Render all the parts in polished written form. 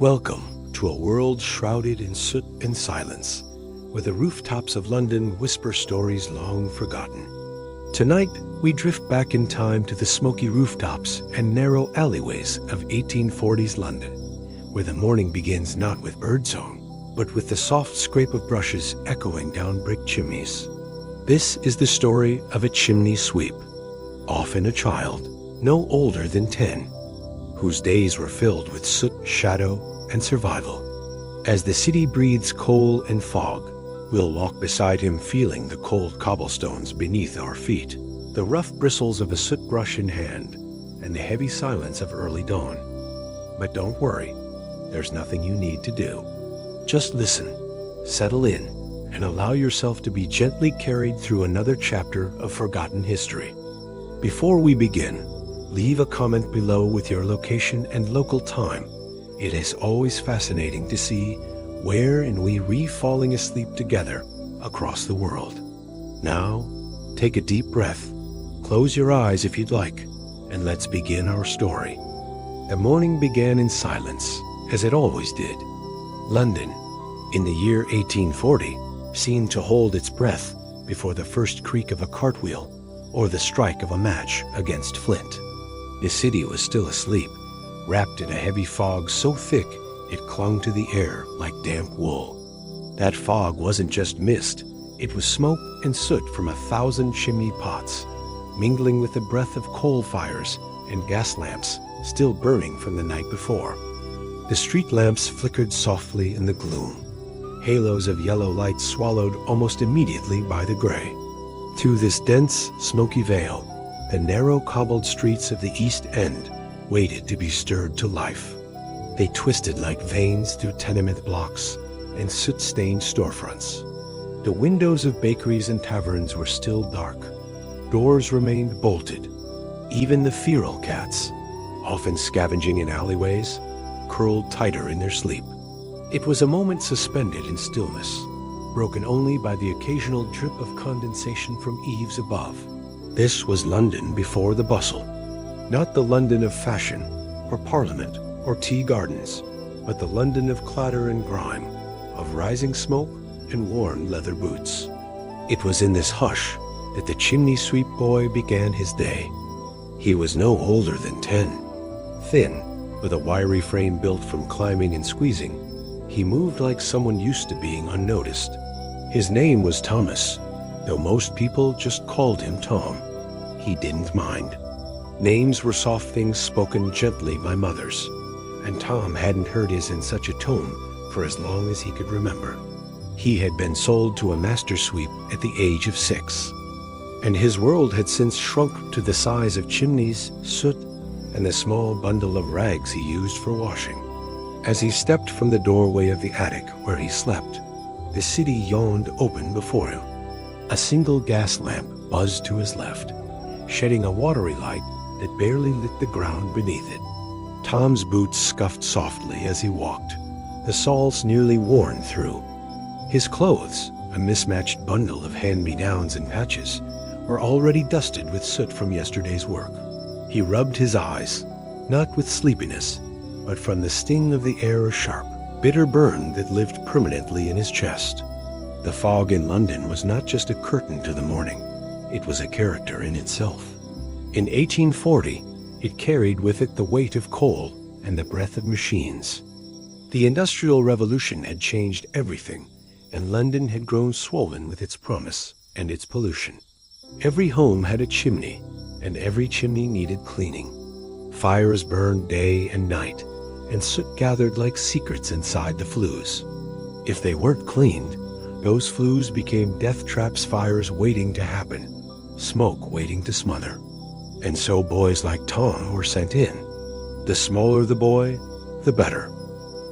Welcome to a world shrouded in soot and silence, where the rooftops of London whisper stories long forgotten. Tonight, we drift back in time to the smoky rooftops and narrow alleyways of 1840s London, where the morning begins not with birdsong, but with the soft scrape of brushes echoing down brick chimneys. This is the story of a chimney sweep, often a child, no older than 10, whose days were filled with soot, shadow, and survival. As the city breathes coal and fog, we'll walk beside him feeling the cold cobblestones beneath our feet, the rough bristles of a soot brush in hand, and the heavy silence of early dawn. But don't worry, there's nothing you need to do. Just listen, settle in, and allow yourself to be gently carried through another chapter of forgotten history. Before we begin, leave a comment below with your location and local time. It is always fascinating to see where and we falling asleep together across the world. Now, take a deep breath, close your eyes if you'd like, and let's begin our story. The morning began in silence, as it always did. London, in the year 1840, seemed to hold its breath before the first creak of a cartwheel or the strike of a match against flint. The city was still asleep, wrapped in a heavy fog so thick it clung to the air like damp wool. That fog wasn't just mist, it was smoke and soot from 1,000 chimney pots, mingling with the breath of coal fires and gas lamps still burning from the night before. The street lamps flickered softly in the gloom, halos of yellow light swallowed almost immediately by the gray. Through this dense, smoky veil, the narrow cobbled streets of the East End waited to be stirred to life. They twisted like veins through tenement blocks and soot-stained storefronts. The windows of bakeries and taverns were still dark. Doors remained bolted. Even the feral cats, often scavenging in alleyways, curled tighter in their sleep. It was a moment suspended in stillness, broken only by the occasional drip of condensation from eaves above. This was London before the bustle. Not the London of fashion, or Parliament, or tea gardens, but the London of clatter and grime, of rising smoke and worn leather boots. It was in this hush that the chimney sweep boy began his day. He was no older than 10. Thin, with a wiry frame built from climbing and squeezing, he moved like someone used to being unnoticed. His name was Thomas, though most people just called him Tom. He didn't mind. Names were soft things spoken gently by mothers, and Tom hadn't heard his in such a tone for as long as he could remember. He had been sold to a master sweep at the age of 6, and his world had since shrunk to the size of chimneys, soot, and the small bundle of rags he used for washing. As he stepped from the doorway of the attic where he slept, the city yawned open before him. A single gas lamp buzzed to his left, shedding a watery light that barely lit the ground beneath it. Tom's boots scuffed softly as he walked, the soles nearly worn through. His clothes, a mismatched bundle of hand-me-downs and patches, were already dusted with soot from yesterday's work. He rubbed his eyes, not with sleepiness, but from the sting of the air a sharp, bitter burn that lived permanently in his chest. The fog in London was not just a curtain to the morning, it was a character in itself. In 1840, it carried with it the weight of coal and the breath of machines. The Industrial Revolution had changed everything, and London had grown swollen with its promise and its pollution. Every home had a chimney, and every chimney needed cleaning. Fires burned day and night, and soot gathered like secrets inside the flues. If they weren't cleaned, those flues became death traps, fires waiting to happen, smoke waiting to smother. And so boys like Tom were sent in. The smaller the boy, the better.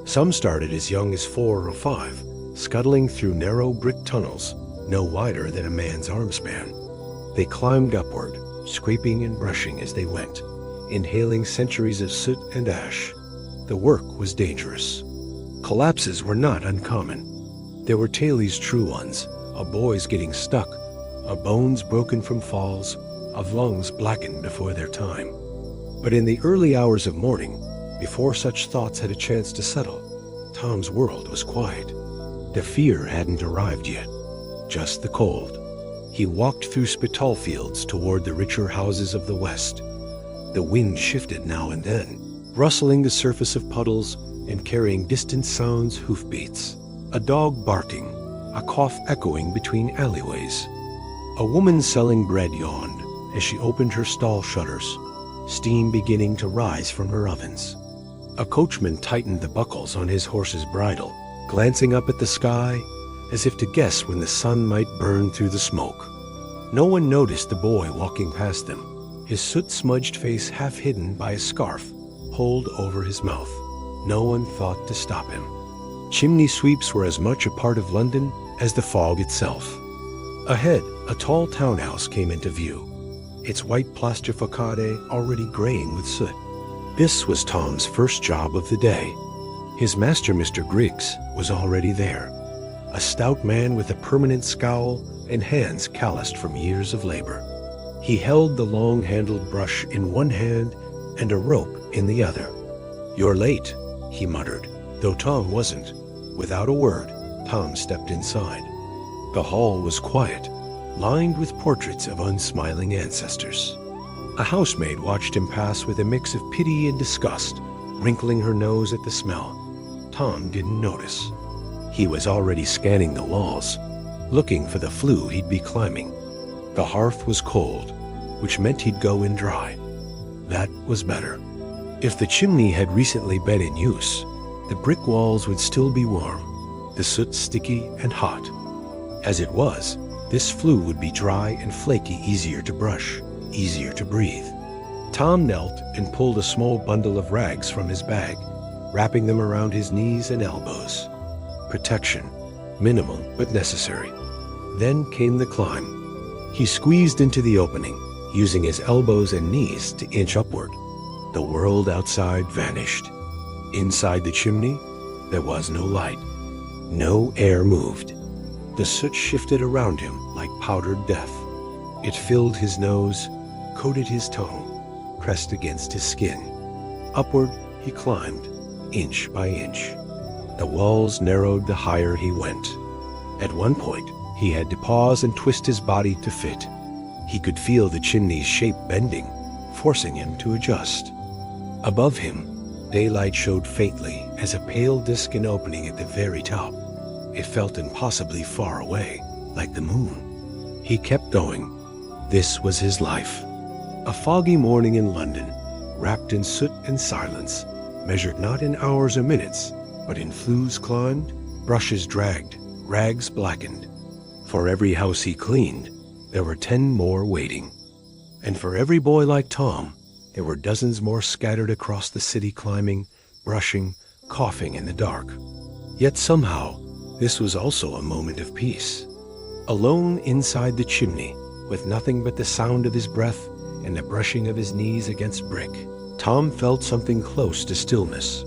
Some started as young as 4 or 5, scuttling through narrow brick tunnels, no wider than a man's arm span. They climbed upward, scraping and brushing as they went, inhaling centuries of soot and ash. The work was dangerous. Collapses were not uncommon. There were Taylor's true ones, of boys getting stuck, of bones broken from falls, of lungs blackened before their time. But in the early hours of morning, Before such thoughts had a chance to settle, Tom's world was quiet. The fear hadn't arrived yet, just the cold. He walked through Spitalfields toward the richer houses of the west. The wind shifted now and then, rustling the surface of puddles and carrying distant sounds, hoofbeats. A dog barking, a cough echoing between alleyways. A woman selling bread yawned as she opened her stall shutters, steam beginning to rise from her ovens. A coachman tightened the buckles on his horse's bridle, glancing up at the sky as if to guess when the sun might burn through the smoke. No one noticed the boy walking past them, his soot-smudged face half hidden by a scarf pulled over his mouth. No one thought to stop him. Chimney sweeps were as much a part of London as the fog itself. Ahead, a tall townhouse came into view, its white plaster facade already graying with soot. This was Tom's first job of the day. His master, Mr. Griggs, was already there, a stout man with a permanent scowl and hands calloused from years of labor. He held the long-handled brush in one hand and a rope in the other. "You're late," he muttered, though Tom wasn't. Without a word, Tom stepped inside. The hall was quiet, lined with portraits of unsmiling ancestors. A housemaid watched him pass with a mix of pity and disgust, wrinkling her nose at the smell. Tom didn't notice. He was already scanning the walls, looking for the flue he'd be climbing. The hearth was cold, which meant he'd go in dry. That was better. If the chimney had recently been in use, the brick walls would still be warm, the soot sticky and hot. As it was, this flue would be dry and flaky, easier to brush, easier to breathe. Tom knelt and pulled a small bundle of rags from his bag, wrapping them around his knees and elbows. Protection, minimal but necessary. Then came the climb. He squeezed into the opening, using his elbows and knees to inch upward. The world outside vanished. Inside the chimney, there was no light. No air moved. The soot shifted around him like powdered death. It filled his nose, coated his tongue, pressed against his skin. Upward he climbed, inch by inch. The walls narrowed the higher he went. At one point, he had to pause and twist his body to fit. He could feel the chimney's shape bending, forcing him to adjust. Above him, daylight showed faintly as a pale disk in opening at the very top. It felt impossibly far away, like the moon. He kept going. This was his life. A foggy morning in London, wrapped in soot and silence, measured not in hours or minutes, but in flues climbed, brushes dragged, rags blackened. For every house he cleaned, there were 10 more waiting. And for every boy like Tom, there were dozens more scattered across the city climbing, brushing, coughing in the dark. Yet somehow, this was also a moment of peace. Alone inside the chimney, with nothing but the sound of his breath and the brushing of his knees against brick, Tom felt something close to stillness.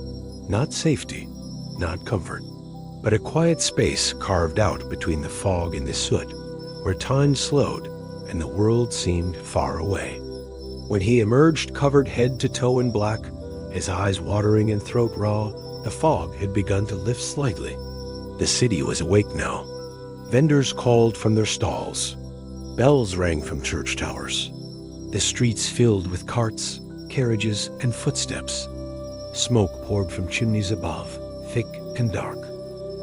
Not safety, not comfort, but a quiet space carved out between the fog and the soot, where time slowed and the world seemed far away. When he emerged covered head to toe in black, his eyes watering and throat raw, the fog had begun to lift slightly. The city was awake now. Vendors called from their stalls. Bells rang from church towers. The streets filled with carts, carriages, and footsteps. Smoke poured from chimneys above, thick and dark.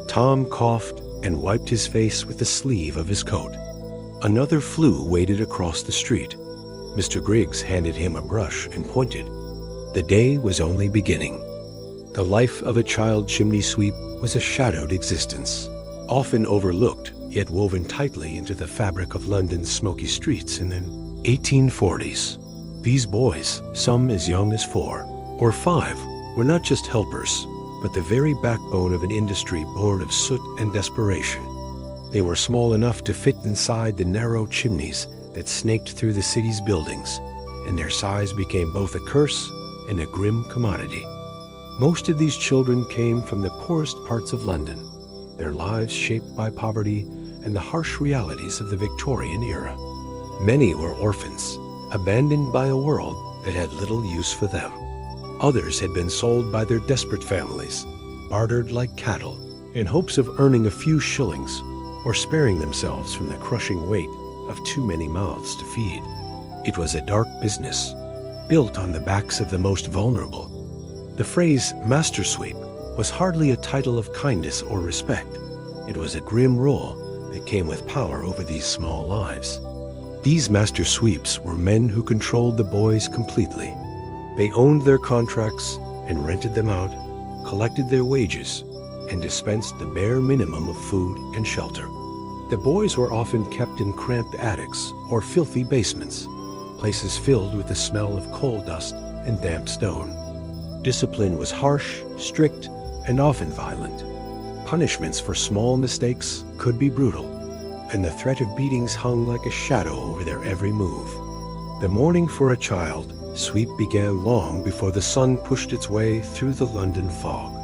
Tom coughed and wiped his face with the sleeve of his coat. Another flue waited across the street. Mr. Griggs handed him a brush and pointed. The day was only beginning. The life of a child chimney sweep was a shadowed existence, often overlooked, yet woven tightly into the fabric of London's smoky streets in the 1840s. These boys, some as young as 4 or 5, were not just helpers, but the very backbone of an industry born of soot and desperation. They were small enough to fit inside the narrow chimneys that snaked through the city's buildings, and their size became both a curse and a grim commodity. Most of these children came from the poorest parts of London, their lives shaped by poverty and the harsh realities of the Victorian era. Many were orphans, abandoned by a world that had little use for them. Others had been sold by their desperate families, bartered like cattle, in hopes of earning a few shillings or sparing themselves from the crushing weight of too many mouths to feed. It was a dark business, built on the backs of the most vulnerable. The phrase master sweep was hardly a title of kindness or respect. It was a grim role that came with power over these small lives. These master sweeps were men who controlled the boys completely. They owned their contracts and rented them out, collected their wages, and dispensed the bare minimum of food and shelter. The boys were often kept in cramped attics or filthy basements, places filled with the smell of coal dust and damp stone. Discipline was harsh, strict, and often violent. Punishments for small mistakes could be brutal, and the threat of beatings hung like a shadow over their every move. The morning for a child sweep began long before the sun pushed its way through the London fog.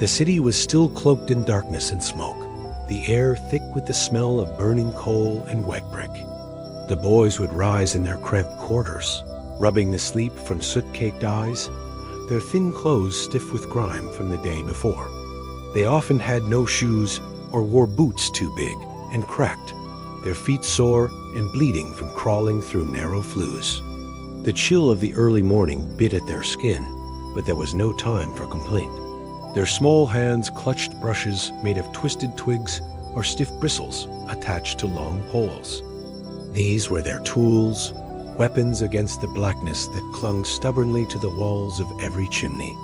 The city was still cloaked in darkness and smoke, the air thick with the smell of burning coal and wet brick. The boys would rise in their cramped quarters, rubbing the sleep from soot-caked eyes, their thin clothes stiff with grime from the day before. They often had no shoes or wore boots too big and cracked, their feet sore and bleeding from crawling through narrow flues. The chill of the early morning bit at their skin, but there was no time for complaint. Their small hands clutched brushes made of twisted twigs or stiff bristles attached to long poles. These were their tools, weapons against the blackness that clung stubbornly to the walls of every chimney.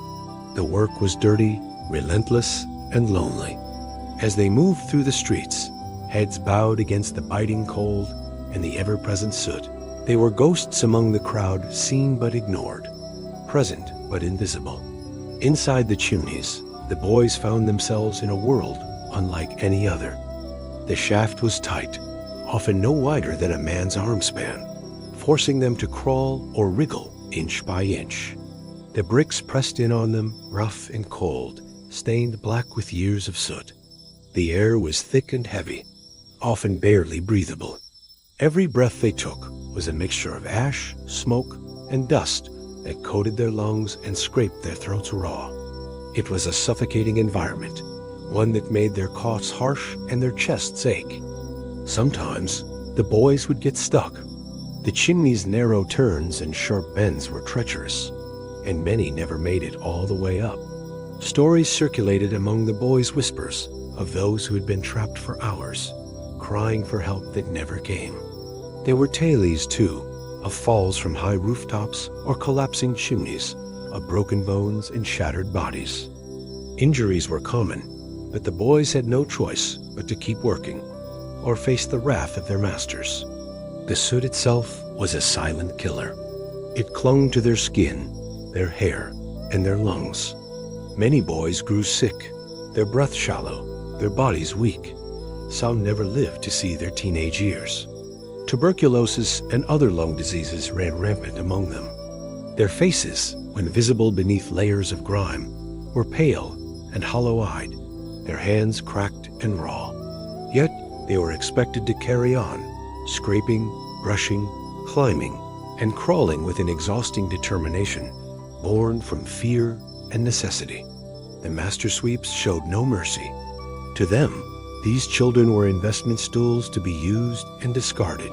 The work was dirty, relentless, and lonely. As they moved through the streets, heads bowed against the biting cold and the ever-present soot, they were ghosts among the crowd, seen but ignored, present but invisible. Inside the chimneys, the boys found themselves in a world unlike any other. The shaft was tight, often no wider than a man's arm span, forcing them to crawl or wriggle inch by inch. The bricks pressed in on them, rough and cold, stained black with years of soot. The air was thick and heavy, often barely breathable. Every breath they took was a mixture of ash, smoke, and dust that coated their lungs and scraped their throats raw. It was a suffocating environment, one that made their coughs harsh and their chests ache. Sometimes, the boys would get stuck. The chimney's narrow turns and sharp bends were treacherous, and many never made it all the way up. Stories circulated among the boys' whispers of those who had been trapped for hours, crying for help that never came. There were tales, too, of falls from high rooftops or collapsing chimneys, of broken bones and shattered bodies. Injuries were common, but the boys had no choice but to keep working or face the wrath of their masters. The soot itself was a silent killer. It clung to their skin, their hair, and their lungs. Many boys grew sick, their breath shallow, their bodies weak. Some never lived to see their teenage years. Tuberculosis and other lung diseases ran rampant among them. Their faces, when visible beneath layers of grime, were pale and hollow-eyed, their hands cracked and raw. Yet they were expected to carry on, scraping, brushing, climbing, and crawling with an exhausting determination, born from fear and necessity. The master sweeps showed no mercy. To them, these children were investment stools to be used and discarded.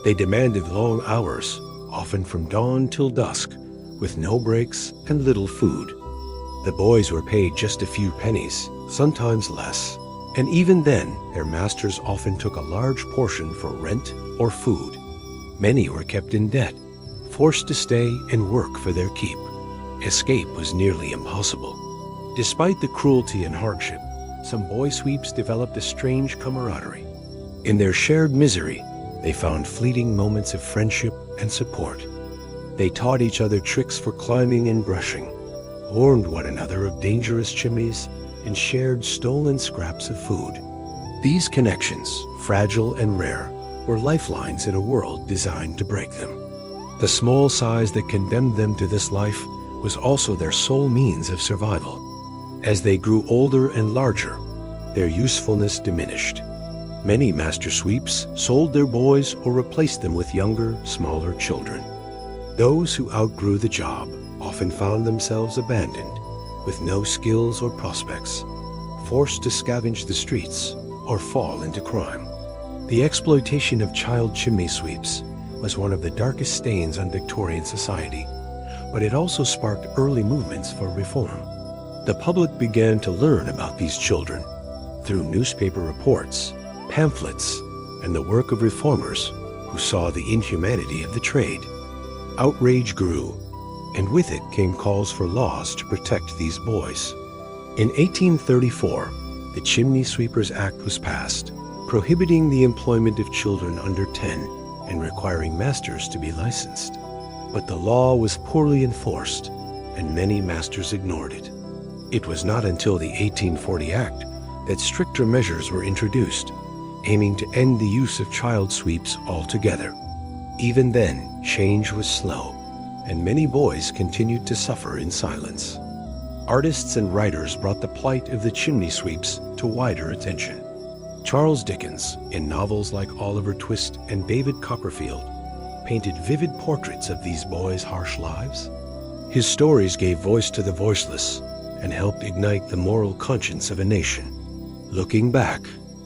They demanded long hours, often from dawn till dusk, with no breaks and little food. The boys were paid just a few pennies, sometimes less, and even then, their masters often took a large portion for rent or food. Many were kept in debt, forced to stay and work for their keep. Escape was nearly impossible. Despite the cruelty and hardship, some boy sweeps developed a strange camaraderie. In their shared misery, they found fleeting moments of friendship and support. They taught each other tricks for climbing and brushing, warned one another of dangerous chimneys, and shared stolen scraps of food. These connections, fragile and rare, were lifelines in a world designed to break them. The small size that condemned them to this life was also their sole means of survival. As they grew older and larger, their usefulness diminished. Many master sweeps sold their boys or replaced them with younger, smaller children. Those who outgrew the job often often found themselves abandoned, with no skills or prospects, forced to scavenge the streets or fall into crime. The exploitation of child chimney sweeps was one of the darkest stains on Victorian society, but it also sparked early movements for reform. The public began to learn about these children through newspaper reports, pamphlets, and the work of reformers who saw the inhumanity of the trade. Outrage grew, and with it came calls for laws to protect these boys. In 1834, the Chimney Sweepers Act was passed, prohibiting the employment of children under 10 and requiring masters to be licensed. But the law was poorly enforced, and many masters ignored it. It was not until the 1840 Act that stricter measures were introduced, aiming to end the use of child sweeps altogether. Even then, change was slow, and many boys continued to suffer in silence. Artists and writers brought the plight of the chimney sweeps to wider attention. Charles Dickens, in novels like Oliver Twist and David Copperfield, painted vivid portraits of these boys' harsh lives. His stories gave voice to the voiceless and helped ignite the moral conscience of a nation. Looking back,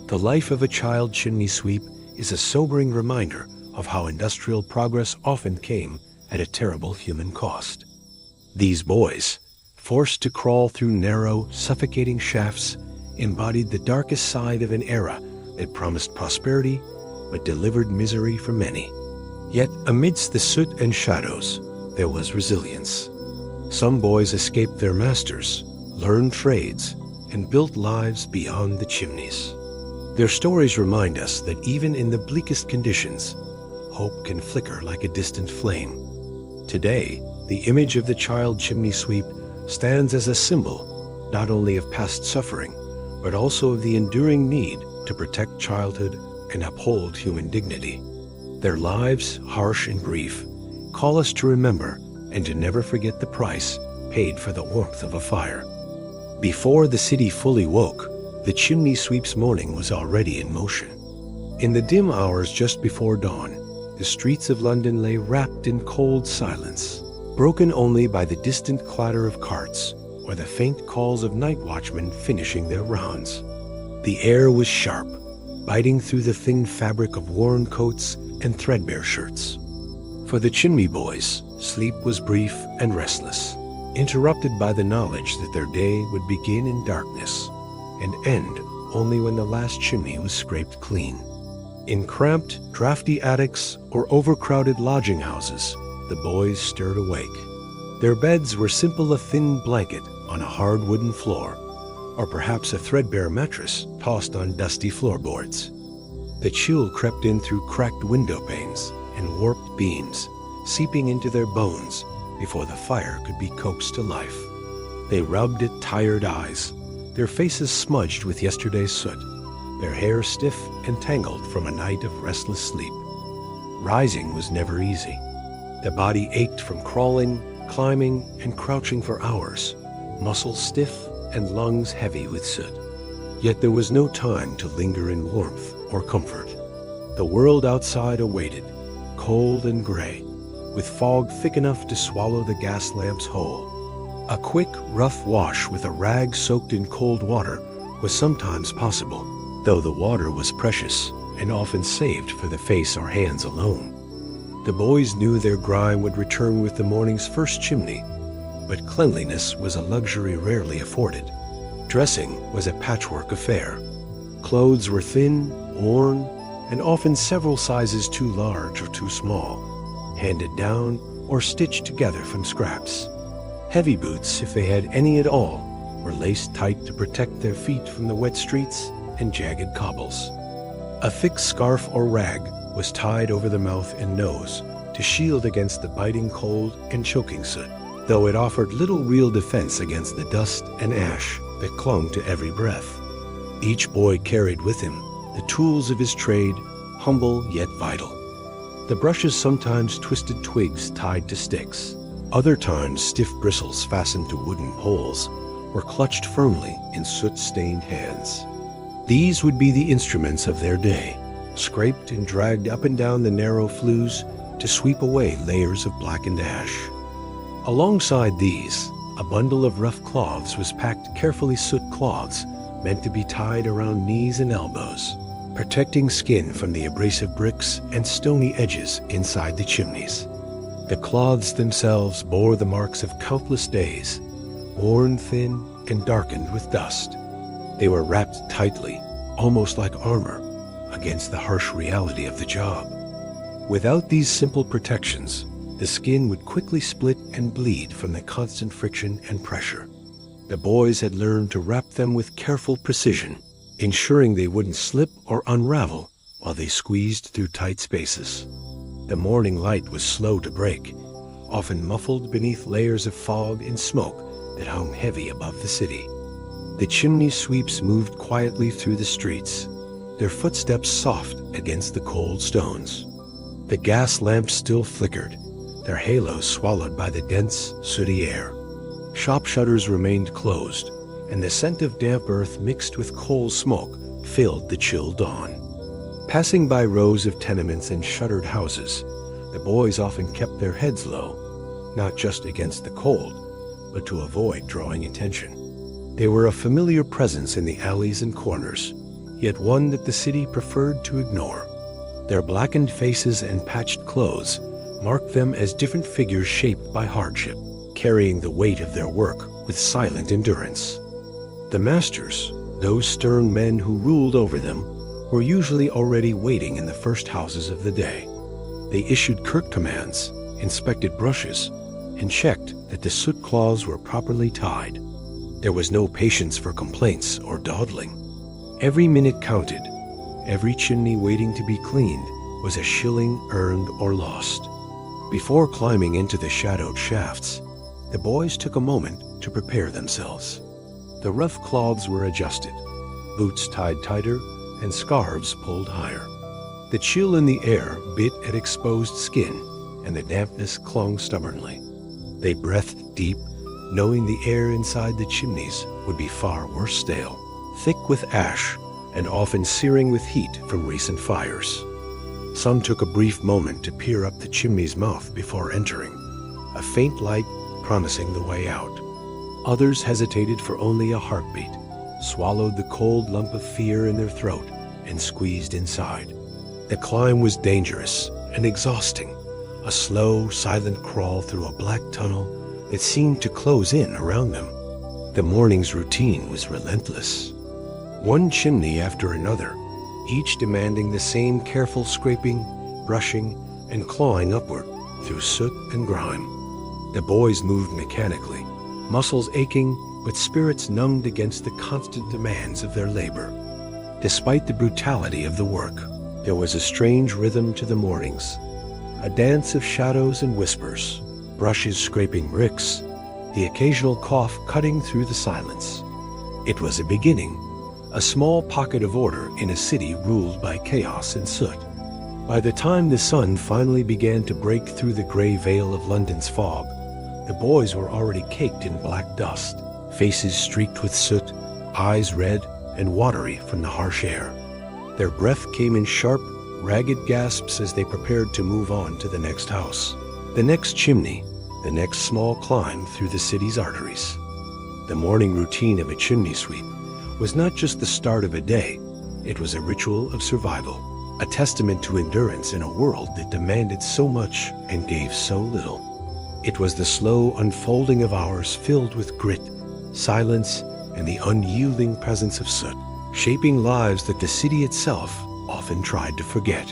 the life of a child chimney sweep is a sobering reminder of how industrial progress often came at a terrible human cost. These boys, forced to crawl through narrow, suffocating shafts, embodied the darkest side of an era that promised prosperity but delivered misery for many. Yet amidst the soot and shadows, there was resilience. Some boys escaped their masters, learned trades, and built lives beyond the chimneys. Their stories remind us that even in the bleakest conditions, hope can flicker like a distant flame. Today, the image of the child chimney sweep stands as a symbol not only of past suffering, but also of the enduring need to protect childhood and uphold human dignity. Their lives, harsh and brief, call us to remember and to never forget the price paid for the warmth of a fire. Before the city fully woke, the chimney sweep's morning was already in motion. In the dim hours just before dawn, the streets of London lay wrapped in cold silence, broken only by the distant clatter of carts or the faint calls of night watchmen finishing their rounds. The air was sharp, biting through the thin fabric of worn coats and threadbare shirts. For the chimney boys, sleep was brief and restless, interrupted by the knowledge that their day would begin in darkness and end only when the last chimney was scraped clean. In cramped, drafty attics or overcrowded lodging houses, the boys stirred awake. Their beds were simply a thin blanket on a hard wooden floor, or perhaps a threadbare mattress tossed on dusty floorboards. The chill crept in through cracked window panes and warped beams, seeping into their bones before the fire could be coaxed to life. They rubbed at tired eyes, their faces smudged with yesterday's soot, their hair stiff and tangled from a night of restless sleep. Rising was never easy. The body ached from crawling, climbing, and crouching for hours, muscles stiff and lungs heavy with soot. Yet there was no time to linger in warmth or comfort. The world outside awaited, cold and gray, with fog thick enough to swallow the gas lamps whole. A quick, rough wash with a rag soaked in cold water was sometimes possible, though the water was precious and often saved for the face or hands alone. The boys knew their grime would return with the morning's first chimney, but cleanliness was a luxury rarely afforded. Dressing was a patchwork affair. Clothes were thin, worn, and often several sizes too large or too small, handed down or stitched together from scraps. Heavy boots, if they had any at all, were laced tight to protect their feet from the wet streets and jagged cobbles. A thick scarf or rag was tied over the mouth and nose to shield against the biting cold and choking soot, though it offered little real defense against the dust and ash that clung to every breath. Each boy carried with him the tools of his trade, humble yet vital. The brushes sometimes twisted twigs tied to sticks. Other times stiff bristles fastened to wooden poles were clutched firmly in soot-stained hands. These would be the instruments of their day, scraped and dragged up and down the narrow flues to sweep away layers of blackened ash. Alongside these, a bundle of rough cloths was packed, carefully soot cloths meant to be tied around knees and elbows, protecting skin from the abrasive bricks and stony edges inside the chimneys. The cloths themselves bore the marks of countless days, worn thin and darkened with dust. They were wrapped tightly, almost like armor, against the harsh reality of the job. Without these simple protections, the skin would quickly split and bleed from the constant friction and pressure. The boys had learned to wrap them with careful precision, ensuring they wouldn't slip or unravel while they squeezed through tight spaces. The morning light was slow to break, often muffled beneath layers of fog and smoke that hung heavy above the city. The chimney sweeps moved quietly through the streets, their footsteps soft against the cold stones. The gas lamps still flickered, their halos swallowed by the dense, sooty air. Shop shutters remained closed, and the scent of damp earth mixed with coal smoke filled the chill dawn. Passing by rows of tenements and shuttered houses, the boys often kept their heads low, not just against the cold, but to avoid drawing attention. They were a familiar presence in the alleys and corners, yet one that the city preferred to ignore. Their blackened faces and patched clothes marked them as different figures shaped by hardship, carrying the weight of their work with silent endurance. The masters, those stern men who ruled over them, were usually already waiting in the first houses of the day. They issued curt commands, inspected brushes, and checked that the soot cloths were properly tied. There was no patience for complaints or dawdling. Every minute counted. Every chimney waiting to be cleaned was a shilling earned or lost. Before climbing into the shadowed shafts, the boys took a moment to prepare themselves. The rough cloths were adjusted, boots tied tighter, and scarves pulled higher. The chill in the air bit at exposed skin, and the dampness clung stubbornly. They breathed deep, knowing the air inside the chimneys would be far worse stale, thick with ash, and often searing with heat from recent fires. Some took a brief moment to peer up the chimney's mouth before entering, a faint light promising the way out. Others hesitated for only a heartbeat, swallowed the cold lump of fear in their throat, and squeezed inside. The climb was dangerous and exhausting, a slow, silent crawl through a black tunnel that seemed to close in around them. The morning's routine was relentless. One chimney after another, each demanding the same careful scraping, brushing, and clawing upward through soot and grime. The boys moved mechanically, muscles aching, but spirits numbed against the constant demands of their labor. Despite the brutality of the work, there was a strange rhythm to the mornings, a dance of shadows and whispers, brushes scraping bricks, the occasional cough cutting through the silence. It was a beginning, a small pocket of order in a city ruled by chaos and soot. By the time the sun finally began to break through the gray veil of London's fog, the boys were already caked in black dust, faces streaked with soot, eyes red and watery from the harsh air. Their breath came in sharp, ragged gasps as they prepared to move on to the next house, the next chimney, the next small climb through the city's arteries. The morning routine of a chimney sweep was not just the start of a day, it was a ritual of survival, a testament to endurance in a world that demanded so much and gave so little. It was the slow unfolding of hours filled with grit, silence, and the unyielding presence of soot, shaping lives that the city itself often tried to forget.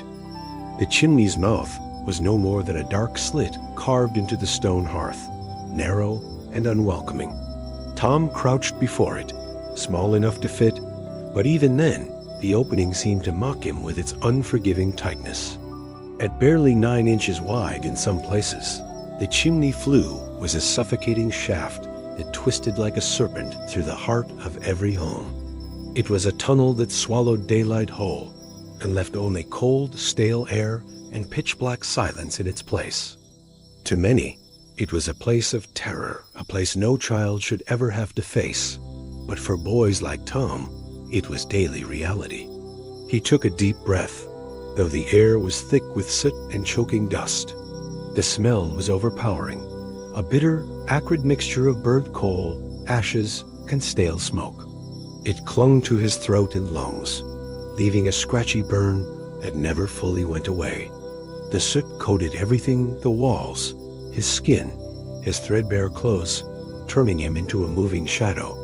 The chimney's mouth was no more than a dark slit carved into the stone hearth, narrow and unwelcoming. Tom crouched before it, small enough to fit, but even then, the opening seemed to mock him with its unforgiving tightness. At barely 9 inches wide in some places, the chimney flue was a suffocating shaft that twisted like a serpent through the heart of every home. It was a tunnel that swallowed daylight whole and left only cold, stale air and pitch-black silence in its place. To many, it was a place of terror, a place no child should ever have to face. But for boys like Tom, it was daily reality. He took a deep breath, though the air was thick with soot and choking dust. The smell was overpowering, a bitter, acrid mixture of burnt coal, ashes, and stale smoke. It clung to his throat and lungs, leaving a scratchy burn that never fully went away. The soot coated everything: the walls, his skin, his threadbare clothes, turning him into a moving shadow.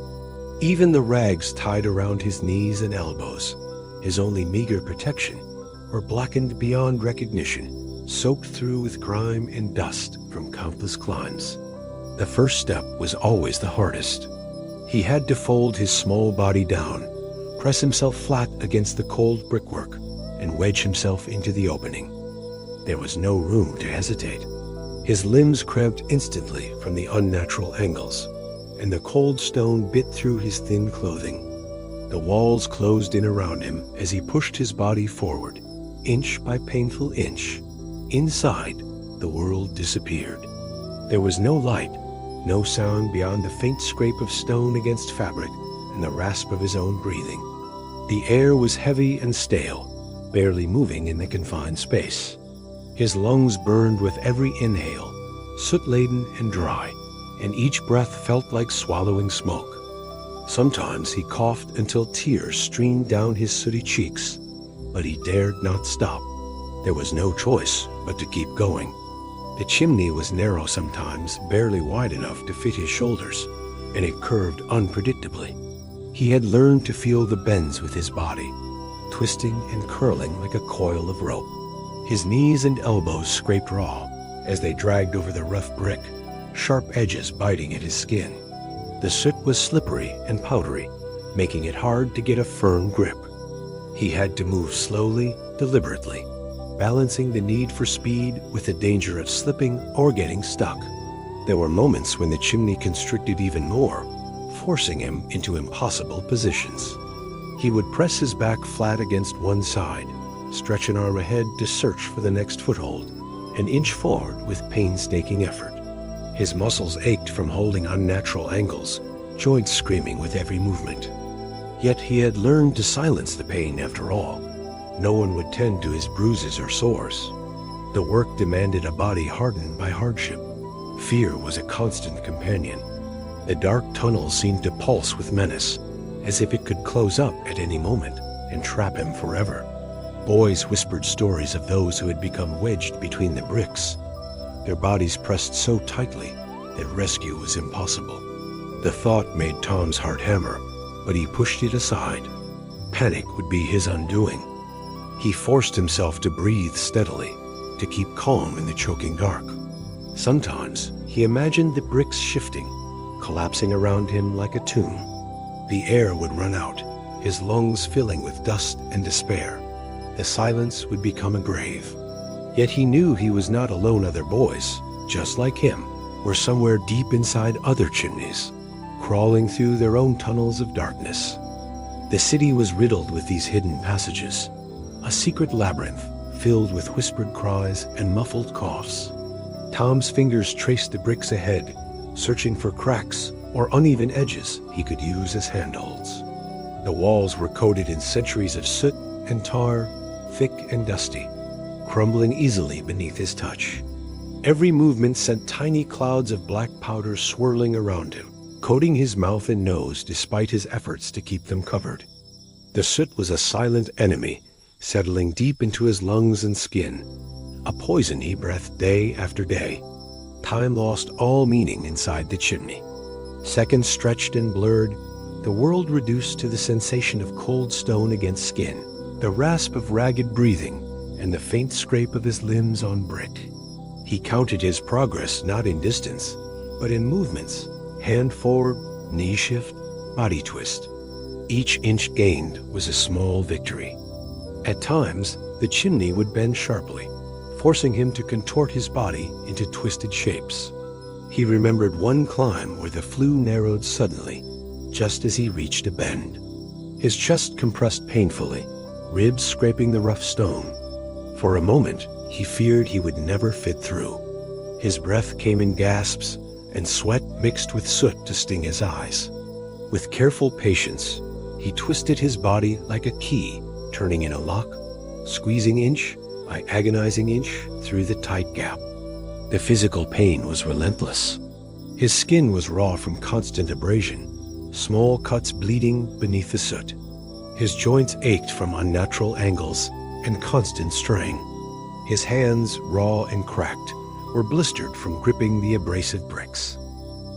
Even the rags tied around his knees and elbows, his only meager protection, were blackened beyond recognition, soaked through with grime and dust from countless climbs. The first step was always the hardest. He had to fold his small body down, press himself flat against the cold brickwork, and wedge himself into the opening. There was no room to hesitate. His limbs cramped instantly from the unnatural angles, and the cold stone bit through his thin clothing. The walls closed in around him as he pushed his body forward, inch by painful inch. Inside, the world disappeared. There was no light, no sound beyond the faint scrape of stone against fabric and the rasp of his own breathing. The air was heavy and stale, barely moving in the confined space. His lungs burned with every inhale, soot-laden and dry, and each breath felt like swallowing smoke. Sometimes he coughed until tears streamed down his sooty cheeks, but he dared not stop. There was no choice but to keep going. The chimney was narrow sometimes, barely wide enough to fit his shoulders, and it curved unpredictably. He had learned to feel the bends with his body, twisting and curling like a coil of rope. His knees and elbows scraped raw as they dragged over the rough brick, sharp edges biting at his skin. The soot was slippery and powdery, making it hard to get a firm grip. He had to move slowly, deliberately, balancing the need for speed with the danger of slipping or getting stuck. There were moments when the chimney constricted even more, forcing him into impossible positions. He would press his back flat against one side, stretch an arm ahead to search for the next foothold, and inch forward with painstaking effort. His muscles ached from holding unnatural angles, joints screaming with every movement. Yet he had learned to silence the pain after all. No one would tend to his bruises or sores. The work demanded a body hardened by hardship. Fear was a constant companion. The dark tunnel seemed to pulse with menace, as if it could close up at any moment and trap him forever. Boys whispered stories of those who had become wedged between the bricks, their bodies pressed so tightly that rescue was impossible. The thought made Tom's heart hammer, but he pushed it aside. Panic would be his undoing. He forced himself to breathe steadily, to keep calm in the choking dark. Sometimes he imagined the bricks shifting, collapsing around him like a tomb. The air would run out, his lungs filling with dust and despair. The silence would become a grave. Yet he knew he was not alone. Other boys, just like him, were somewhere deep inside other chimneys, crawling through their own tunnels of darkness. The city was riddled with these hidden passages, a secret labyrinth filled with whispered cries and muffled coughs. Tom's fingers traced the bricks ahead, searching for cracks or uneven edges he could use as handholds. The walls were coated in centuries of soot and tar, thick and dusty, crumbling easily beneath his touch. Every movement sent tiny clouds of black powder swirling around him, coating his mouth and nose despite his efforts to keep them covered. The soot was a silent enemy, settling deep into his lungs and skin, a poison he breathed day after day. Time lost all meaning inside the chimney. Seconds stretched and blurred, the world reduced to the sensation of cold stone against skin, the rasp of ragged breathing, and the faint scrape of his limbs on brick. He counted his progress not in distance, but in movements: hand forward, knee shift, body twist. Each inch gained was a small victory. At times, the chimney would bend sharply, forcing him to contort his body into twisted shapes. He remembered one climb where the flue narrowed suddenly, just as he reached a bend. His chest compressed painfully, ribs scraping the rough stone. For a moment, he feared he would never fit through. His breath came in gasps, and sweat mixed with soot to sting his eyes. With careful patience, he twisted his body like a key, turning in a lock, squeezing inch by agonizing inch through the tight gap. The physical pain was relentless. His skin was raw from constant abrasion, small cuts bleeding beneath the soot. His joints ached from unnatural angles and constant strain. His hands, raw and cracked, were blistered from gripping the abrasive bricks.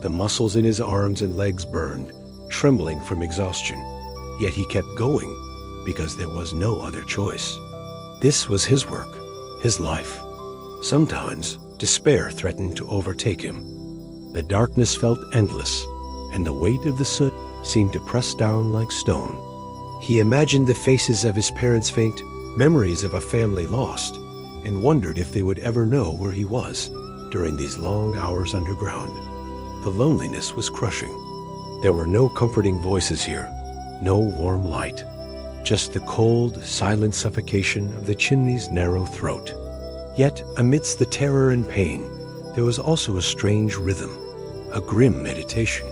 The muscles in his arms and legs burned, trembling from exhaustion. Yet he kept going because there was no other choice. This was his work, his life. Sometimes despair threatened to overtake him. The darkness felt endless, and the weight of the soot seemed to press down like stone. He imagined the faces of his parents faint, memories of a family lost, and wondered if they would ever know where he was during these long hours underground. The loneliness was crushing. There were no comforting voices here, no warm light, just the cold, silent suffocation of the chimney's narrow throat. Yet, amidst the terror and pain, there was also a strange rhythm, a grim meditation.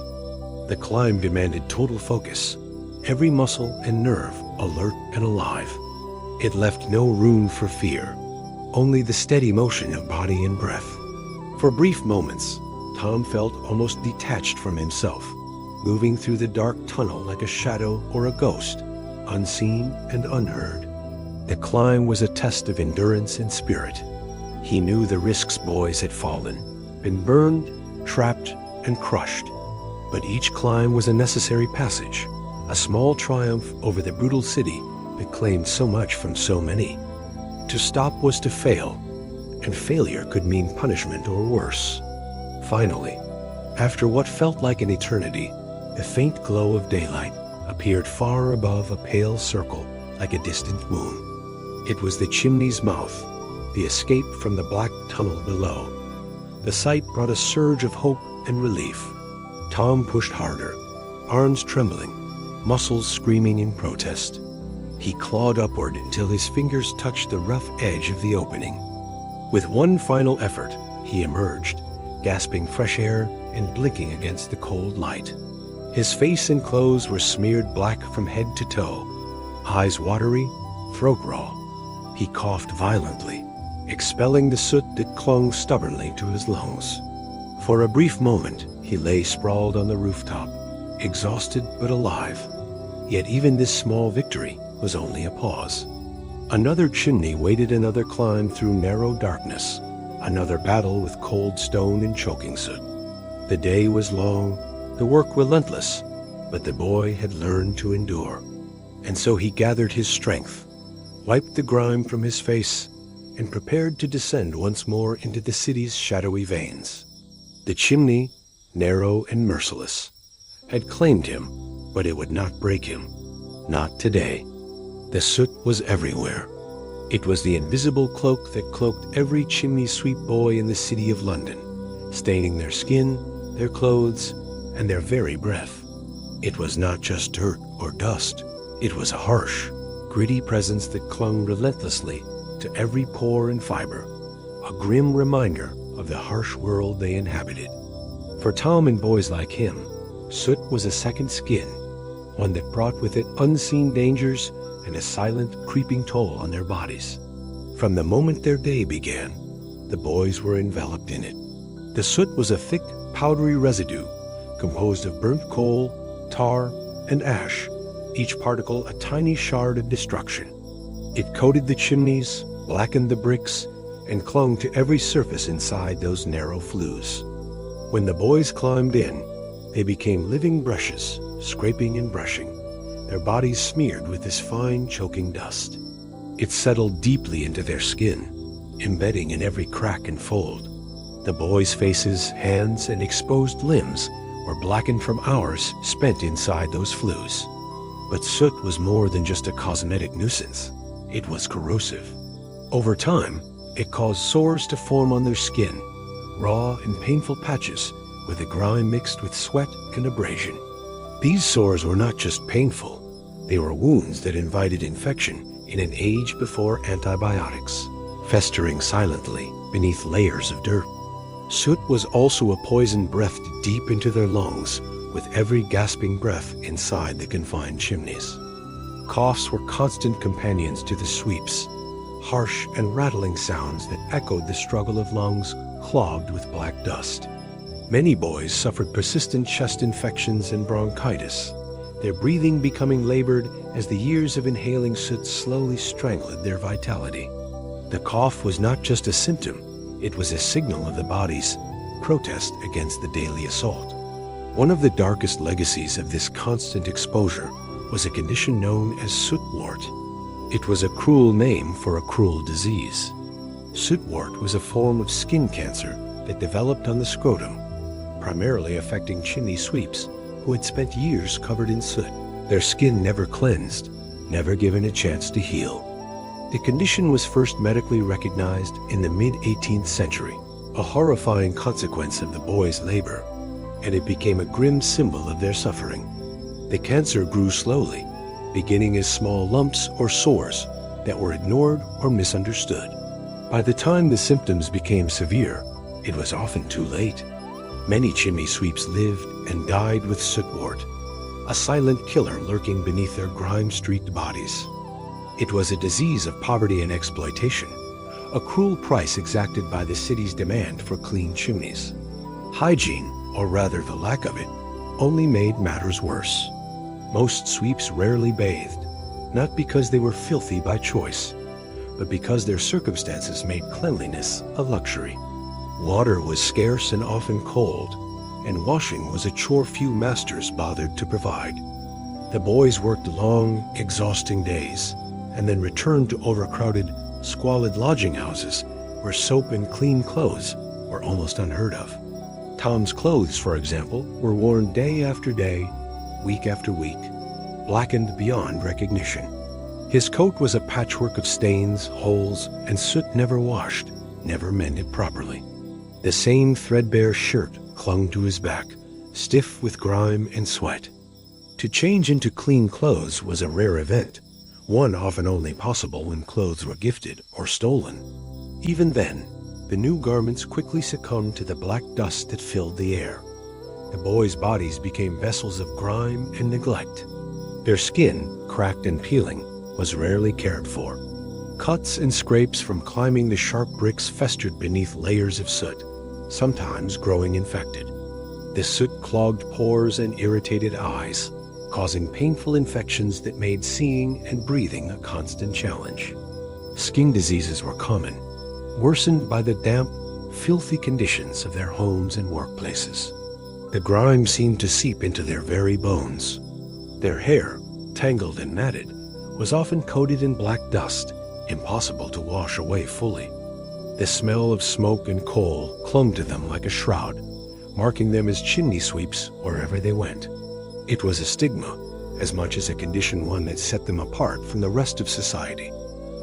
The climb demanded total focus, every muscle and nerve alert and alive. It left no room for fear, only the steady motion of body and breath. For brief moments, Tom felt almost detached from himself, moving through the dark tunnel like a shadow or a ghost, unseen and unheard. The climb was a test of endurance and spirit. He knew the risks boys had fallen, been burned, trapped, and crushed. But each climb was a necessary passage, a small triumph over the brutal city that claimed so much from so many. To stop was to fail, and failure could mean punishment or worse. Finally, after what felt like an eternity, the faint glow of daylight appeared far above a pale circle like a distant moon. It was the chimney's mouth, the escape from the black tunnel below. The sight brought a surge of hope and relief. Tom pushed harder, arms trembling, muscles screaming in protest. He clawed upward until his fingers touched the rough edge of the opening. With one final effort, he emerged, gasping fresh air and blinking against the cold light. His face and clothes were smeared black from head to toe, eyes watery, throat raw. He coughed violently, expelling the soot that clung stubbornly to his lungs. For a brief moment, he lay sprawled on the rooftop, exhausted but alive. Yet even this small victory was only a pause. Another chimney waited another climb through narrow darkness, another battle with cold stone and choking soot. The day was long, the work relentless, but the boy had learned to endure. And so he gathered his strength, wiped the grime from his face, and prepared to descend once more into the city's shadowy veins. The chimney, narrow and merciless, had claimed him, but it would not break him. Not today. The soot was everywhere. It was the invisible cloak that cloaked every chimney-sweep boy in the city of London, staining their skin, their clothes, and their very breath. It was not just dirt or dust. It was a harsh, gritty presence that clung relentlessly to every pore and fiber, a grim reminder of the harsh world they inhabited. For Tom and boys like him, soot was a second skin, one that brought with it unseen dangers and a silent, creeping toll on their bodies. From the moment their day began, the boys were enveloped in it. The soot was a thick, powdery residue composed of burnt coal, tar, and ash, each particle a tiny shard of destruction. It coated the chimneys, blackened the bricks, and clung to every surface inside those narrow flues. When the boys climbed in, they became living brushes, scraping and brushing, their bodies smeared with this fine, choking dust. It settled deeply into their skin, embedding in every crack and fold. The boys' faces, hands, and exposed limbs were blackened from hours spent inside those flues. But soot was more than just a cosmetic nuisance. It was corrosive. Over time, it caused sores to form on their skin, raw and painful patches where the grime mixed with sweat and abrasion. These sores were not just painful, they were wounds that invited infection in an age before antibiotics, festering silently beneath layers of dirt. Soot was also a poison breathed deep into their lungs with every gasping breath inside the confined chimneys. Coughs were constant companions to the sweeps, harsh and rattling sounds that echoed the struggle of lungs clogged with black dust. Many boys suffered persistent chest infections and bronchitis, their breathing becoming labored as the years of inhaling soot slowly strangled their vitality. The cough was not just a symptom, it was a signal of the body's protest against the daily assault. One of the darkest legacies of this constant exposure was a condition known as soot wart. It was a cruel name for a cruel disease. Soot wart was a form of skin cancer that developed on the scrotum, primarily affecting chimney sweeps who had spent years covered in soot, their skin never cleansed, never given a chance to heal. The condition was first medically recognized in the mid-18th century, a horrifying consequence of the boys' labor, and it became a grim symbol of their suffering. The cancer grew slowly, beginning as small lumps or sores that were ignored or misunderstood. By the time the symptoms became severe, it was often too late. Many chimney sweeps lived and died with soot wart, a silent killer lurking beneath their grime-streaked bodies. It was a disease of poverty and exploitation, a cruel price exacted by the city's demand for clean chimneys. Hygiene, or rather the lack of it, only made matters worse. Most sweeps rarely bathed, not because they were filthy by choice, but because their circumstances made cleanliness a luxury. Water was scarce and often cold, and washing was a chore few masters bothered to provide. The boys worked long, exhausting days, and then returned to overcrowded, squalid lodging houses where soap and clean clothes were almost unheard of. Tom's clothes, for example, were worn day after day, week after week, blackened beyond recognition. His coat was a patchwork of stains, holes, and soot never washed, never mended properly. The same threadbare shirt clung to his back, stiff with grime and sweat. To change into clean clothes was a rare event, one often only possible when clothes were gifted or stolen. Even then, the new garments quickly succumbed to the black dust that filled the air. The boys' bodies became vessels of grime and neglect. Their skin, cracked and peeling, was rarely cared for. Cuts and scrapes from climbing the sharp bricks festered beneath layers of soot, sometimes growing infected. The soot clogged pores and irritated eyes, causing painful infections that made seeing and breathing a constant challenge. Skin diseases were common, worsened by the damp, filthy conditions of their homes and workplaces. The grime seemed to seep into their very bones. Their hair, tangled and matted, was often coated in black dust, impossible to wash away fully. The smell of smoke and coal clung to them like a shroud, marking them as chimney sweeps wherever they went. It was a stigma, as much as a condition, one that set them apart from the rest of society,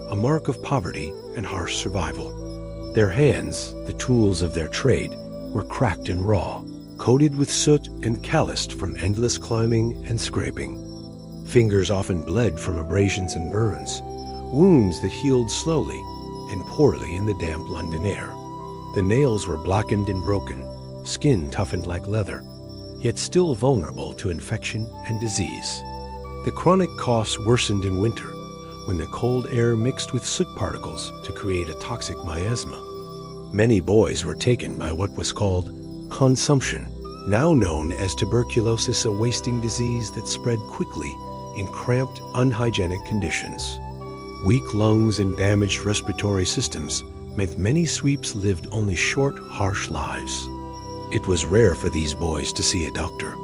a mark of poverty and harsh survival. Their hands, the tools of their trade, were cracked and raw, coated with soot and calloused from endless climbing and scraping. Fingers often bled from abrasions and burns, wounds that healed slowly and poorly in the damp London air. The nails were blackened and broken, skin toughened like leather, yet still vulnerable to infection and disease. The chronic coughs worsened in winter, when the cold air mixed with soot particles to create a toxic miasma. Many boys were taken by what was called consumption, now known as tuberculosis, a wasting disease that spread quickly in cramped, unhygienic conditions. Weak lungs and damaged respiratory systems meant many sweeps lived only short, harsh lives. It was rare for these boys to see a doctor.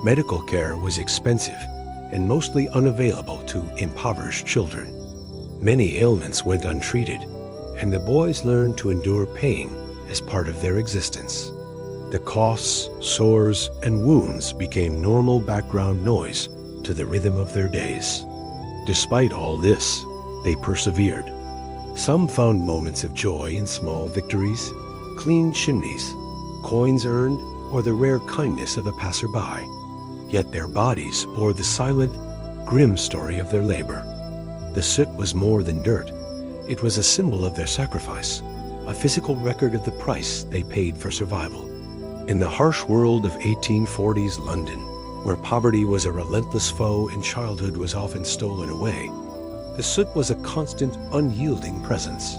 Medical care was expensive and mostly unavailable to impoverished children. Many ailments went untreated, and the boys learned to endure pain as part of their existence. The coughs, sores, and wounds became normal background noise to the rhythm of their days. Despite all this, they persevered. Some found moments of joy in small victories, clean chimneys, coins earned, or the rare kindness of a passerby. Yet their bodies bore the silent, grim story of their labor. The soot was more than dirt. It was a symbol of their sacrifice, a physical record of the price they paid for survival. In the harsh world of 1840s London, where poverty was a relentless foe and childhood was often stolen away, the soot was a constant, unyielding presence.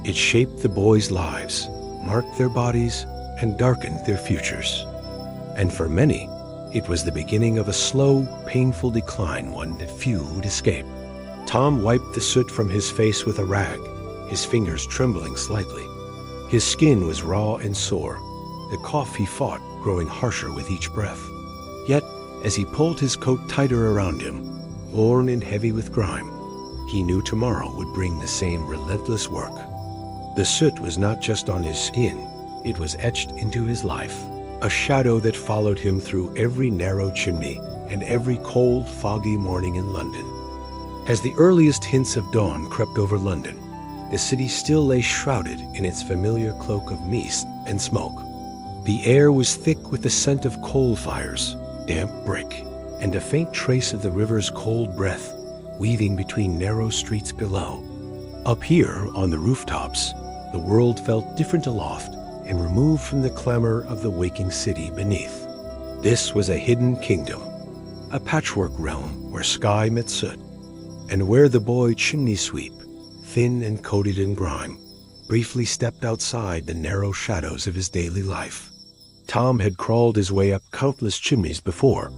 It shaped the boys' lives, marked their bodies and darkened their futures. And for many, it was the beginning of a slow, painful decline, one that few would escape. Tom wiped the soot from his face with a rag, his fingers trembling slightly. His skin was raw and sore, the cough he fought growing harsher with each breath. Yet, as he pulled his coat tighter around him, worn and heavy with grime, he knew tomorrow would bring the same relentless work. The soot was not just on his skin, it was etched into his life, a shadow that followed him through every narrow chimney and every cold, foggy morning in London. As the earliest hints of dawn crept over London, the city still lay shrouded in its familiar cloak of mist and smoke. The air was thick with the scent of coal fires, damp brick, and a faint trace of the river's cold breath weaving between narrow streets below. Up here, on the rooftops, the world felt different aloft and removed from the clamor of the waking city beneath. This was a hidden kingdom, a patchwork realm where sky met soot, and where the boy Chimney Sweep, thin and coated in grime, briefly stepped outside the narrow shadows of his daily life. Tom had crawled his way up countless chimneys before,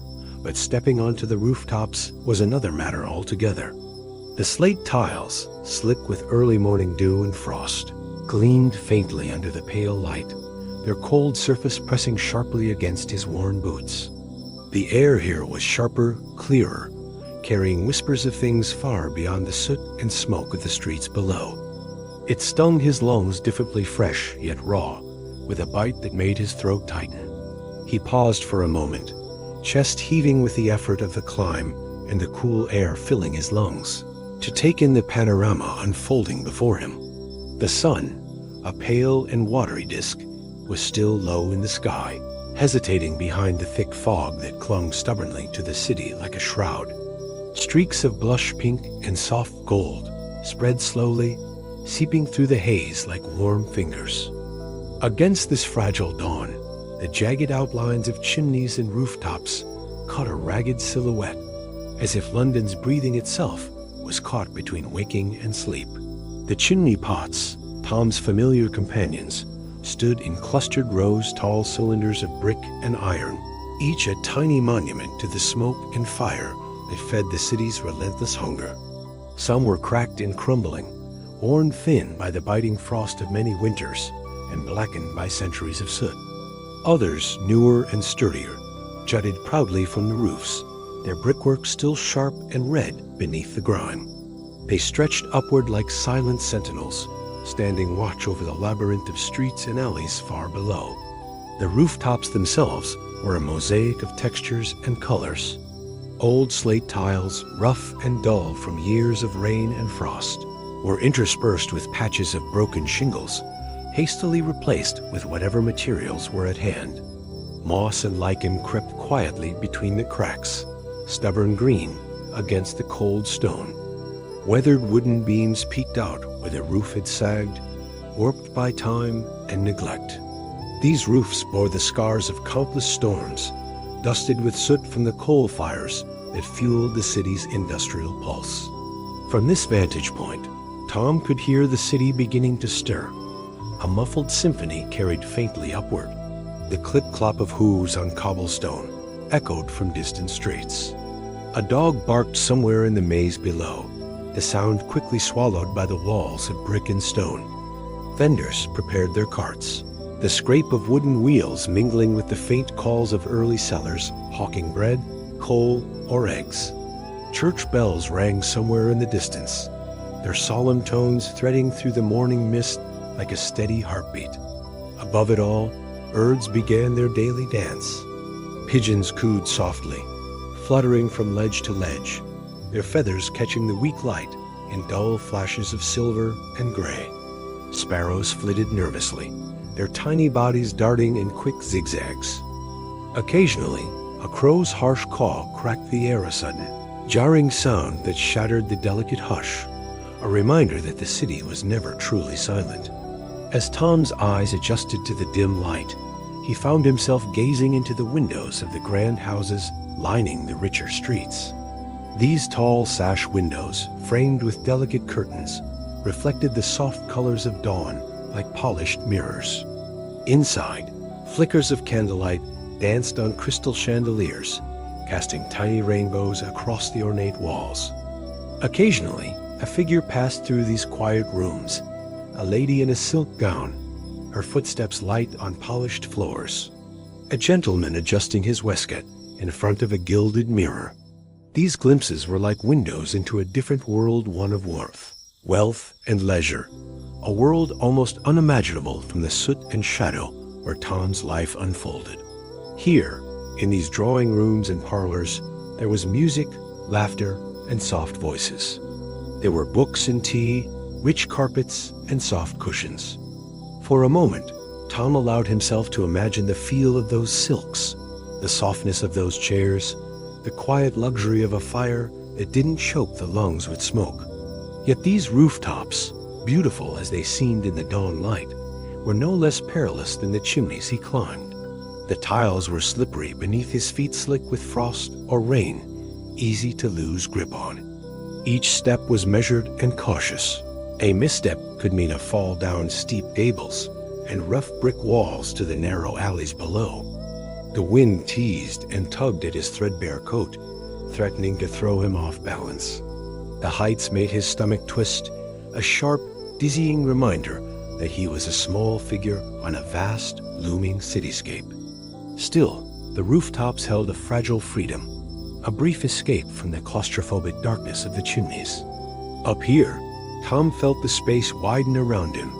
but stepping onto the rooftops was another matter altogether. The slate tiles, slick with early morning dew and frost, gleamed faintly under the pale light, their cold surface pressing sharply against his worn boots. The air here was sharper, clearer, carrying whispers of things far beyond the soot and smoke of the streets below. It stung his lungs differently fresh, yet raw, with a bite that made his throat tighten. He paused for a moment, chest heaving with the effort of the climb and the cool air filling his lungs, to take in the panorama unfolding before him. The sun, a pale and watery disk, was still low in the sky, hesitating behind the thick fog that clung stubbornly to the city like a shroud. Streaks of blush pink and soft gold spread slowly, seeping through the haze like warm fingers. Against this fragile dawn, the jagged outlines of chimneys and rooftops caught a ragged silhouette, as if London's breathing itself was caught between waking and sleep. The chimney pots, Tom's familiar companions, stood in clustered rows, tall cylinders of brick and iron, each a tiny monument to the smoke and fire that fed the city's relentless hunger. Some were cracked and crumbling, worn thin by the biting frost of many winters and blackened by centuries of soot. Others, newer and sturdier, jutted proudly from the roofs, their brickwork still sharp and red beneath the grime. They stretched upward like silent sentinels, standing watch over the labyrinth of streets and alleys far below. The rooftops themselves were a mosaic of textures and colors. Old slate tiles, rough and dull from years of rain and frost, were interspersed with patches of broken shingles, hastily replaced with whatever materials were at hand. Moss and lichen crept quietly between the cracks, stubborn green against the cold stone. Weathered wooden beams peeked out where the roof had sagged, warped by time and neglect. These roofs bore the scars of countless storms, dusted with soot from the coal fires that fueled the city's industrial pulse. From this vantage point, Tom could hear the city beginning to stir. A muffled symphony carried faintly upward. The clip-clop of hooves on cobblestone echoed from distant streets. A dog barked somewhere in the maze below, the sound quickly swallowed by the walls of brick and stone. Vendors prepared their carts, the scrape of wooden wheels mingling with the faint calls of early sellers hawking bread, coal, or eggs. Church bells rang somewhere in the distance, their solemn tones threading through the morning mist like a steady heartbeat. Above it all, birds began their daily dance. Pigeons cooed softly, fluttering from ledge to ledge, their feathers catching the weak light in dull flashes of silver and gray. Sparrows flitted nervously, their tiny bodies darting in quick zigzags. Occasionally, a crow's harsh caw cracked the air, a sudden, jarring sound that shattered the delicate hush, a reminder that the city was never truly silent. As Tom's eyes adjusted to the dim light, he found himself gazing into the windows of the grand houses lining the richer streets. These tall sash windows, framed with delicate curtains, reflected the soft colors of dawn like polished mirrors. Inside, flickers of candlelight danced on crystal chandeliers, casting tiny rainbows across the ornate walls. Occasionally, a figure passed through these quiet rooms, a lady in a silk gown, her footsteps light on polished floors. A gentleman adjusting his waistcoat in front of a gilded mirror. These glimpses were like windows into a different world, one of warmth, wealth, and leisure, a world almost unimaginable from the soot and shadow where Tom's life unfolded. Here, in these drawing rooms and parlors, there was music, laughter, and soft voices. There were books and tea, rich carpets, and soft cushions. For a moment, Tom allowed himself to imagine the feel of those silks, the softness of those chairs, the quiet luxury of a fire that didn't choke the lungs with smoke. Yet these rooftops, beautiful as they seemed in the dawn light, were no less perilous than the chimneys he climbed. The tiles were slippery beneath his feet, slick with frost or rain, easy to lose grip on. Each step was measured and cautious. A misstep could mean a fall down steep gables and rough brick walls to the narrow alleys below. The wind teased and tugged at his threadbare coat, threatening to throw him off balance. The heights made his stomach twist, a sharp, dizzying reminder that he was a small figure on a vast, looming cityscape. Still, the rooftops held a fragile freedom, a brief escape from the claustrophobic darkness of the chimneys. Up here, Tom felt the space widen around him,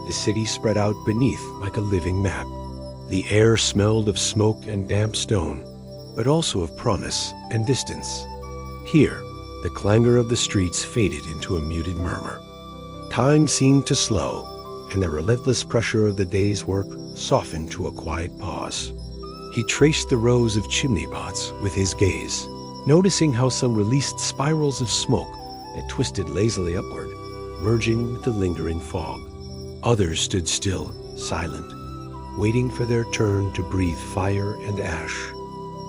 the city spread out beneath like a living map. The air smelled of smoke and damp stone, but also of promise and distance. Here, the clangor of the streets faded into a muted murmur. Time seemed to slow, and the relentless pressure of the day's work softened to a quiet pause. He traced the rows of chimney pots with his gaze, noticing how some released spirals of smoke that twisted lazily upward, merging with the lingering fog. Others stood still, silent, waiting for their turn to breathe fire and ash.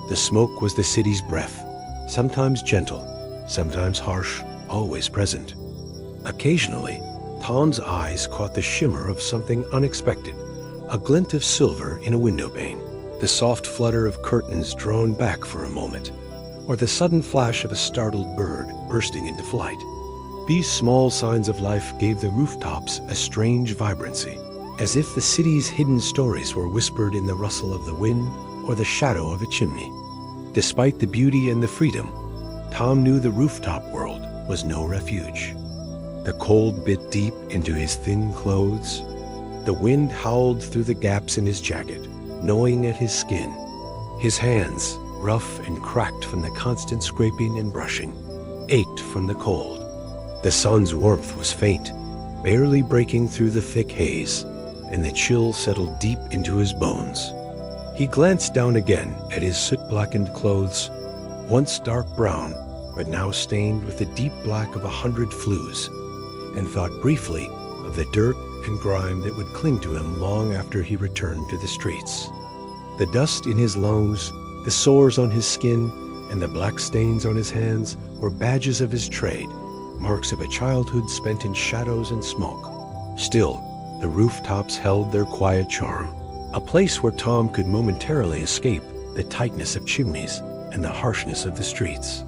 The smoke was the city's breath, sometimes gentle, sometimes harsh, always present. Occasionally, Tom's eyes caught the shimmer of something unexpected, a glint of silver in a window pane, the soft flutter of curtains drawn back for a moment, or the sudden flash of a startled bird bursting into flight. These small signs of life gave the rooftops a strange vibrancy, as if the city's hidden stories were whispered in the rustle of the wind or the shadow of a chimney. Despite the beauty and the freedom, Tom knew the rooftop world was no refuge. The cold bit deep into his thin clothes. The wind howled through the gaps in his jacket, gnawing at his skin. His hands, rough and cracked from the constant scraping and brushing, ached from the cold. The sun's warmth was faint, barely breaking through the thick haze, and the chill settled deep into his bones. He glanced down again at his soot-blackened clothes, once dark brown, but now stained with the deep black of 100 flues, and thought briefly of the dirt and grime that would cling to him long after he returned to the streets. The dust in his lungs, the sores on his skin, and the black stains on his hands were badges of his trade, marks of a childhood spent in shadows and smoke. Still, the rooftops held their quiet charm, a place where Tom could momentarily escape the tightness of chimneys and the harshness of the streets.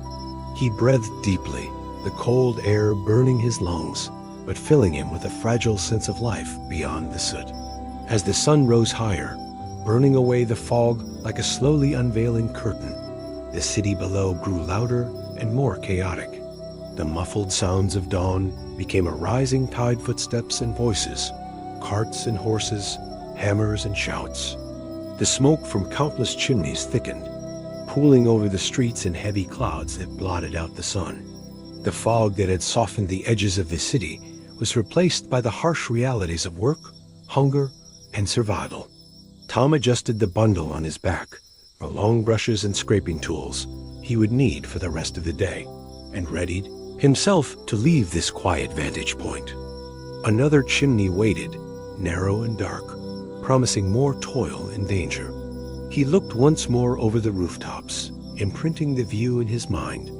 He breathed deeply, the cold air burning his lungs, but filling him with a fragile sense of life beyond the soot. As the sun rose higher, burning away the fog like a slowly unveiling curtain, the city below grew louder and more chaotic. The muffled sounds of dawn became a rising tide, footsteps and voices, carts and horses, hammers and shouts. The smoke from countless chimneys thickened, pooling over the streets in heavy clouds that blotted out the sun. The fog that had softened the edges of the city was replaced by the harsh realities of work, hunger, and survival. Tom adjusted the bundle on his back, the long brushes and scraping tools he would need for the rest of the day, and readied himself to leave this quiet vantage point. Another chimney waited, narrow and dark, promising more toil and danger. He looked once more over the rooftops, imprinting the view in his mind,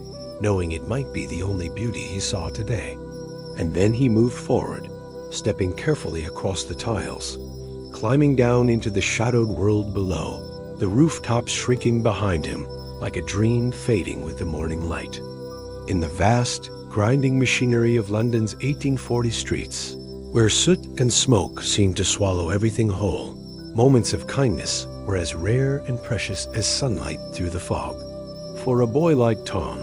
knowing it might be the only beauty he saw today. And then he moved forward, stepping carefully across the tiles, climbing down into the shadowed world below, the rooftops shrinking behind him like a dream fading with the morning light. In the vast, grinding machinery of London's 1840 streets, where soot and smoke seemed to swallow everything whole, moments of kindness were as rare and precious as sunlight through the fog. For a boy like Tom,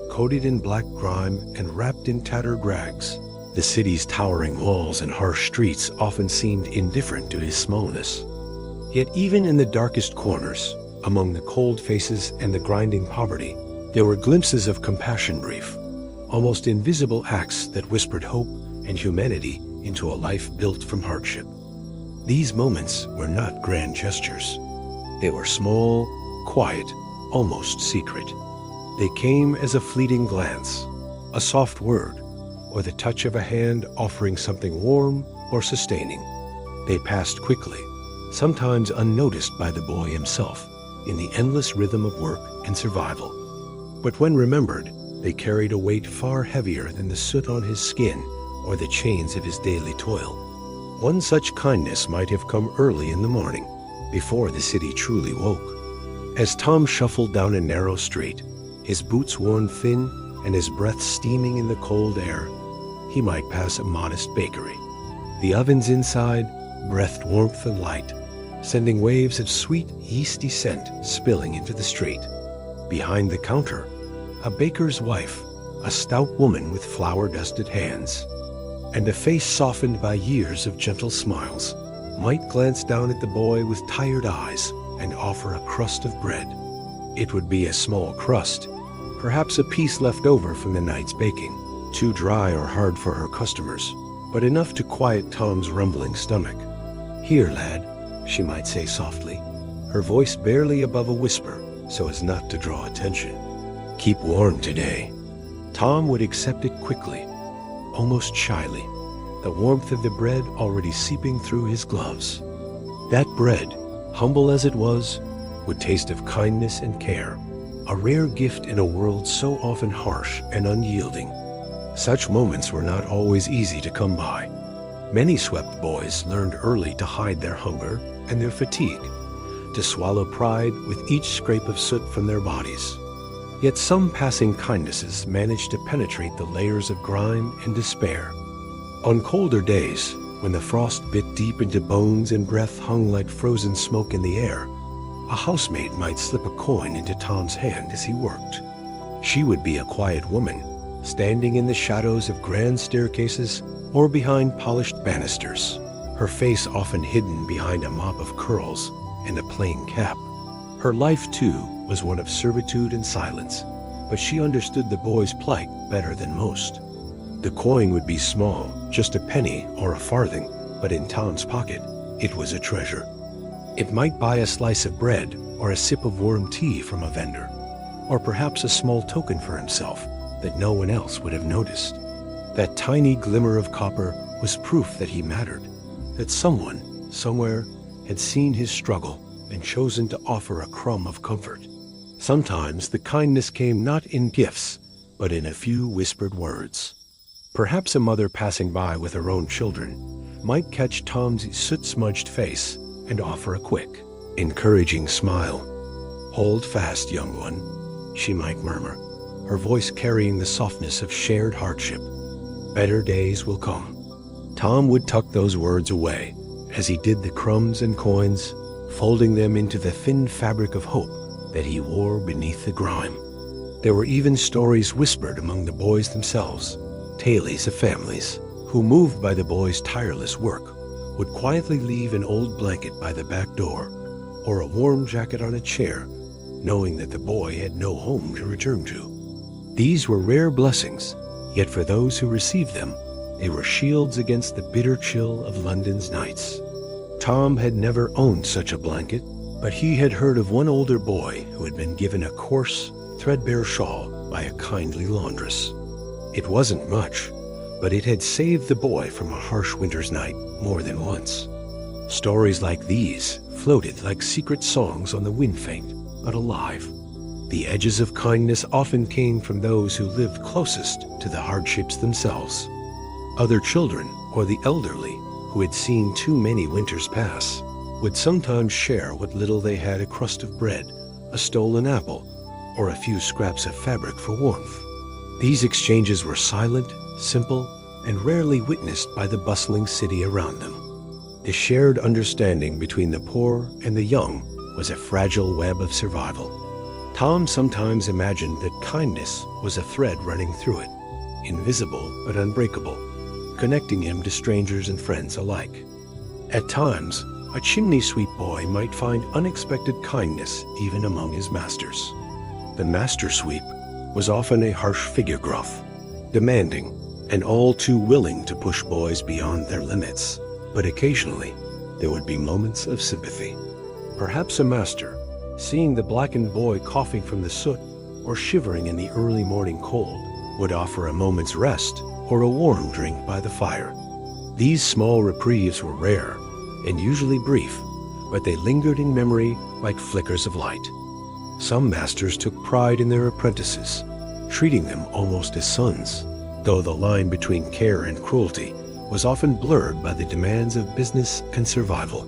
coated in black grime and wrapped in tattered rags, the city's towering walls and harsh streets often seemed indifferent to his smallness. Yet even in the darkest corners, among the cold faces and the grinding poverty, there were glimpses of compassion brief, almost invisible acts that whispered hope and humanity into a life built from hardship. These moments were not grand gestures. They were small, quiet, almost secret. They came as a fleeting glance, a soft word, or the touch of a hand offering something warm or sustaining. They passed quickly, sometimes unnoticed by the boy himself, in the endless rhythm of work and survival. But when remembered, they carried a weight far heavier than the soot on his skin or the chains of his daily toil. One such kindness might have come early in the morning, before the city truly woke. As Tom shuffled down a narrow street, his boots worn thin and his breath steaming in the cold air, he might pass a modest bakery. The ovens inside breathed warmth and light, sending waves of sweet, yeasty scent spilling into the street. Behind the counter, a baker's wife, a stout woman with flour-dusted hands, and a face softened by years of gentle smiles, might glance down at the boy with tired eyes and offer a crust of bread. It would be a small crust, perhaps a piece left over from the night's baking, too dry or hard for her customers, but enough to quiet Tom's rumbling stomach. "Here, lad," she might say softly, her voice barely above a whisper so as not to draw attention. "Keep warm today." Tom would accept it quickly, almost shyly, the warmth of the bread already seeping through his gloves. That bread, humble as it was, would taste of kindness and care, a rare gift in a world so often harsh and unyielding. Such moments were not always easy to come by. Many swept boys learned early to hide their hunger and their fatigue, to swallow pride with each scrape of soot from their bodies. Yet some passing kindnesses managed to penetrate the layers of grime and despair. On colder days, when the frost bit deep into bones and breath hung like frozen smoke in the air, a housemaid might slip a coin into Tom's hand as he worked. She would be a quiet woman, standing in the shadows of grand staircases or behind polished banisters, her face often hidden behind a mop of curls and a plain cap. Her life, too, was one of servitude and silence, but she understood the boy's plight better than most. The coin would be small, just a penny or a farthing, but in Tom's pocket, it was a treasure. It might buy a slice of bread or a sip of warm tea from a vendor, or perhaps a small token for himself that no one else would have noticed. That tiny glimmer of copper was proof that he mattered, that someone, somewhere, had seen his struggle and chosen to offer a crumb of comfort. Sometimes the kindness came not in gifts, but in a few whispered words. Perhaps a mother passing by with her own children might catch Tom's soot-smudged face and offer a quick, encouraging smile. "Hold fast, young one," she might murmur, her voice carrying the softness of shared hardship. "Better days will come." Tom would tuck those words away as he did the crumbs and coins, folding them into the thin fabric of hope that he wore beneath the grime. There were even stories whispered among the boys themselves, tales of families who, moved by the boy's tireless work, would quietly leave an old blanket by the back door or a warm jacket on a chair, knowing that the boy had no home to return to. These were rare blessings, yet for those who received them, they were shields against the bitter chill of London's nights. Tom had never owned such a blanket, but he had heard of one older boy who had been given a coarse, threadbare shawl by a kindly laundress. It wasn't much, but it had saved the boy from a harsh winter's night more than once. Stories like these floated like secret songs on the wind, faint but alive. The edges of kindness often came from those who lived closest to the hardships themselves. Other children or the elderly who had seen too many winters pass, would sometimes share what little they had: a crust of bread, a stolen apple, or a few scraps of fabric for warmth. These exchanges were silent, simple, and rarely witnessed by the bustling city around them. The shared understanding between the poor and the young was a fragile web of survival. Tom sometimes imagined that kindness was a thread running through it, invisible but unbreakable, connecting him to strangers and friends alike. At times, a chimney sweep boy might find unexpected kindness even among his masters. The master sweep was often a harsh figure, gruff, demanding, and all too willing to push boys beyond their limits. But occasionally, there would be moments of sympathy. Perhaps a master, seeing the blackened boy coughing from the soot or shivering in the early morning cold, would offer a moment's rest or a warm drink by the fire. These small reprieves were rare and usually brief, but they lingered in memory like flickers of light. Some masters took pride in their apprentices, treating them almost as sons, though the line between care and cruelty was often blurred by the demands of business and survival.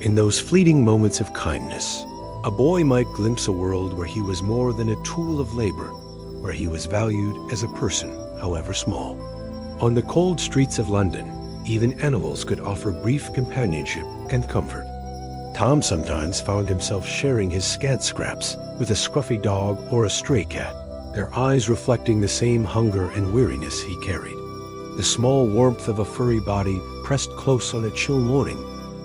In those fleeting moments of kindness, a boy might glimpse a world where he was more than a tool of labor, where he was valued as a person, however small. On the cold streets of London, even animals could offer brief companionship and comfort. Tom sometimes found himself sharing his scant scraps with a scruffy dog or a stray cat, their eyes reflecting the same hunger and weariness he carried. The small warmth of a furry body pressed close on a chill morning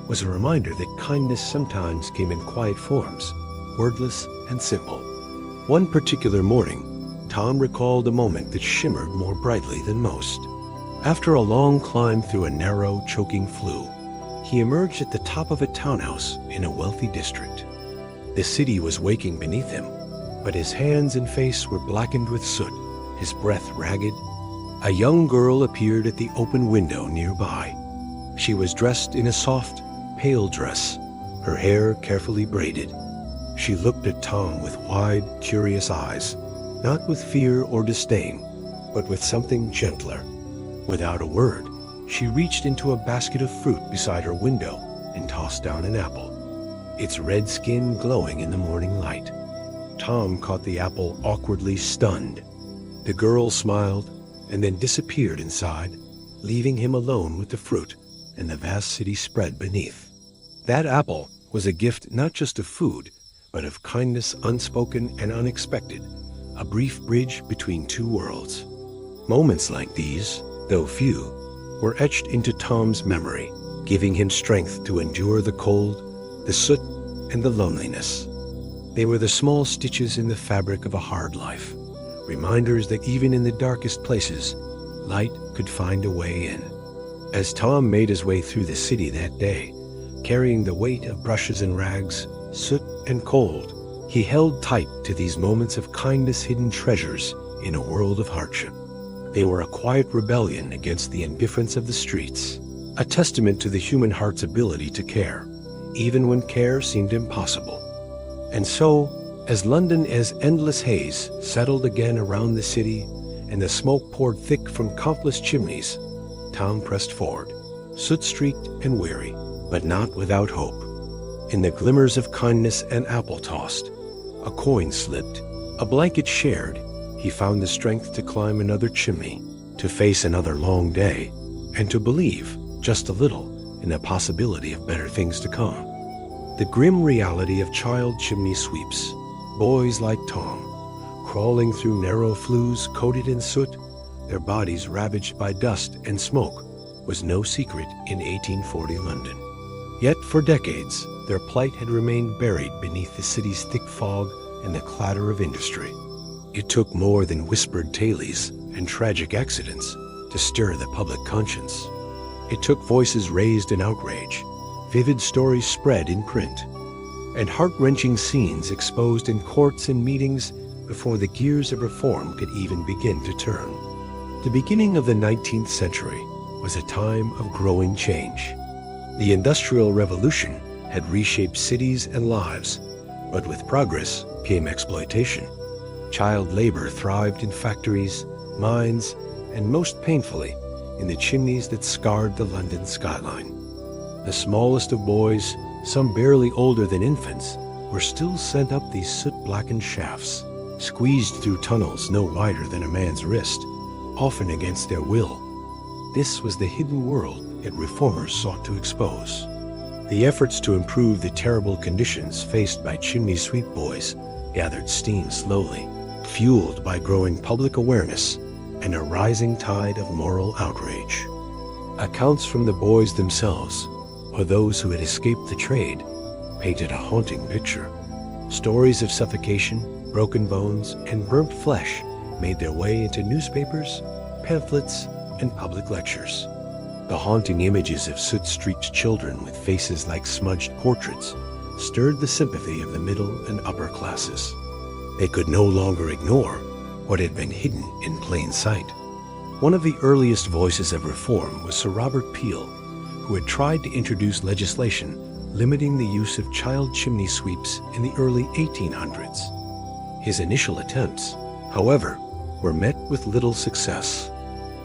was a reminder that kindness sometimes came in quiet forms, wordless and simple. One particular morning, Tom recalled a moment that shimmered more brightly than most. After a long climb through a narrow, choking flue, he emerged at the top of a townhouse in a wealthy district. The city was waking beneath him, but his hands and face were blackened with soot, his breath ragged. A young girl appeared at the open window nearby. She was dressed in a soft, pale dress, her hair carefully braided. She looked at Tom with wide, curious eyes, not with fear or disdain, but with something gentler. Without a word, she reached into a basket of fruit beside her window and tossed down an apple, its red skin glowing in the morning light. Tom caught the apple, awkwardly stunned. The girl smiled and then disappeared inside, leaving him alone with the fruit and the vast city spread beneath. That apple was a gift not just of food, but of kindness unspoken and unexpected, a brief bridge between two worlds. Moments like these, though few, were etched into Tom's memory, giving him strength to endure the cold, the soot, and the loneliness. They were the small stitches in the fabric of a hard life, reminders that even in the darkest places, light could find a way in. As Tom made his way through the city that day, carrying the weight of brushes and rags, soot and cold, he held tight to these moments of kindness, hidden treasures in a world of hardship. They were a quiet rebellion against the indifference of the streets, a testament to the human heart's ability to care, even when care seemed impossible. And so, as London as endless haze settled again around the city and the smoke poured thick from countless chimneys, Tom pressed forward, soot-streaked and weary, but not without hope. In the glimmers of kindness and apple tossed, a coin slipped, a blanket shared, he found the strength to climb another chimney, to face another long day, and to believe, just a little, in the possibility of better things to come. The grim reality of child chimney sweeps, boys like Tom, crawling through narrow flues coated in soot, their bodies ravaged by dust and smoke, was no secret in 1840 London. Yet for decades, their plight had remained buried beneath the city's thick fog and the clatter of industry. It took more than whispered tales and tragic accidents to stir the public conscience. It took voices raised in outrage, vivid stories spread in print, and heart-wrenching scenes exposed in courts and meetings before the gears of reform could even begin to turn. The beginning of the 19th century was a time of growing change. The Industrial Revolution had reshaped cities and lives, but with progress came exploitation. Child labor thrived in factories, mines, and most painfully, in the chimneys that scarred the London skyline. The smallest of boys, some barely older than infants, were still sent up these soot-blackened shafts, squeezed through tunnels no wider than a man's wrist, often against their will. This was the hidden world that reformers sought to expose. The efforts to improve the terrible conditions faced by chimney sweep boys gathered steam slowly, fueled by growing public awareness and a rising tide of moral outrage. Accounts from the boys themselves, or those who had escaped the trade, painted a haunting picture. Stories of suffocation, broken bones, and burnt flesh made their way into newspapers, pamphlets, and public lectures. The haunting images of soot-streaked children with faces like smudged portraits stirred the sympathy of the middle and upper classes. They could no longer ignore what had been hidden in plain sight. One of the earliest voices of reform was Sir Robert Peel, who had tried to introduce legislation limiting the use of child chimney sweeps in the early 1800s. His initial attempts, however, were met with little success.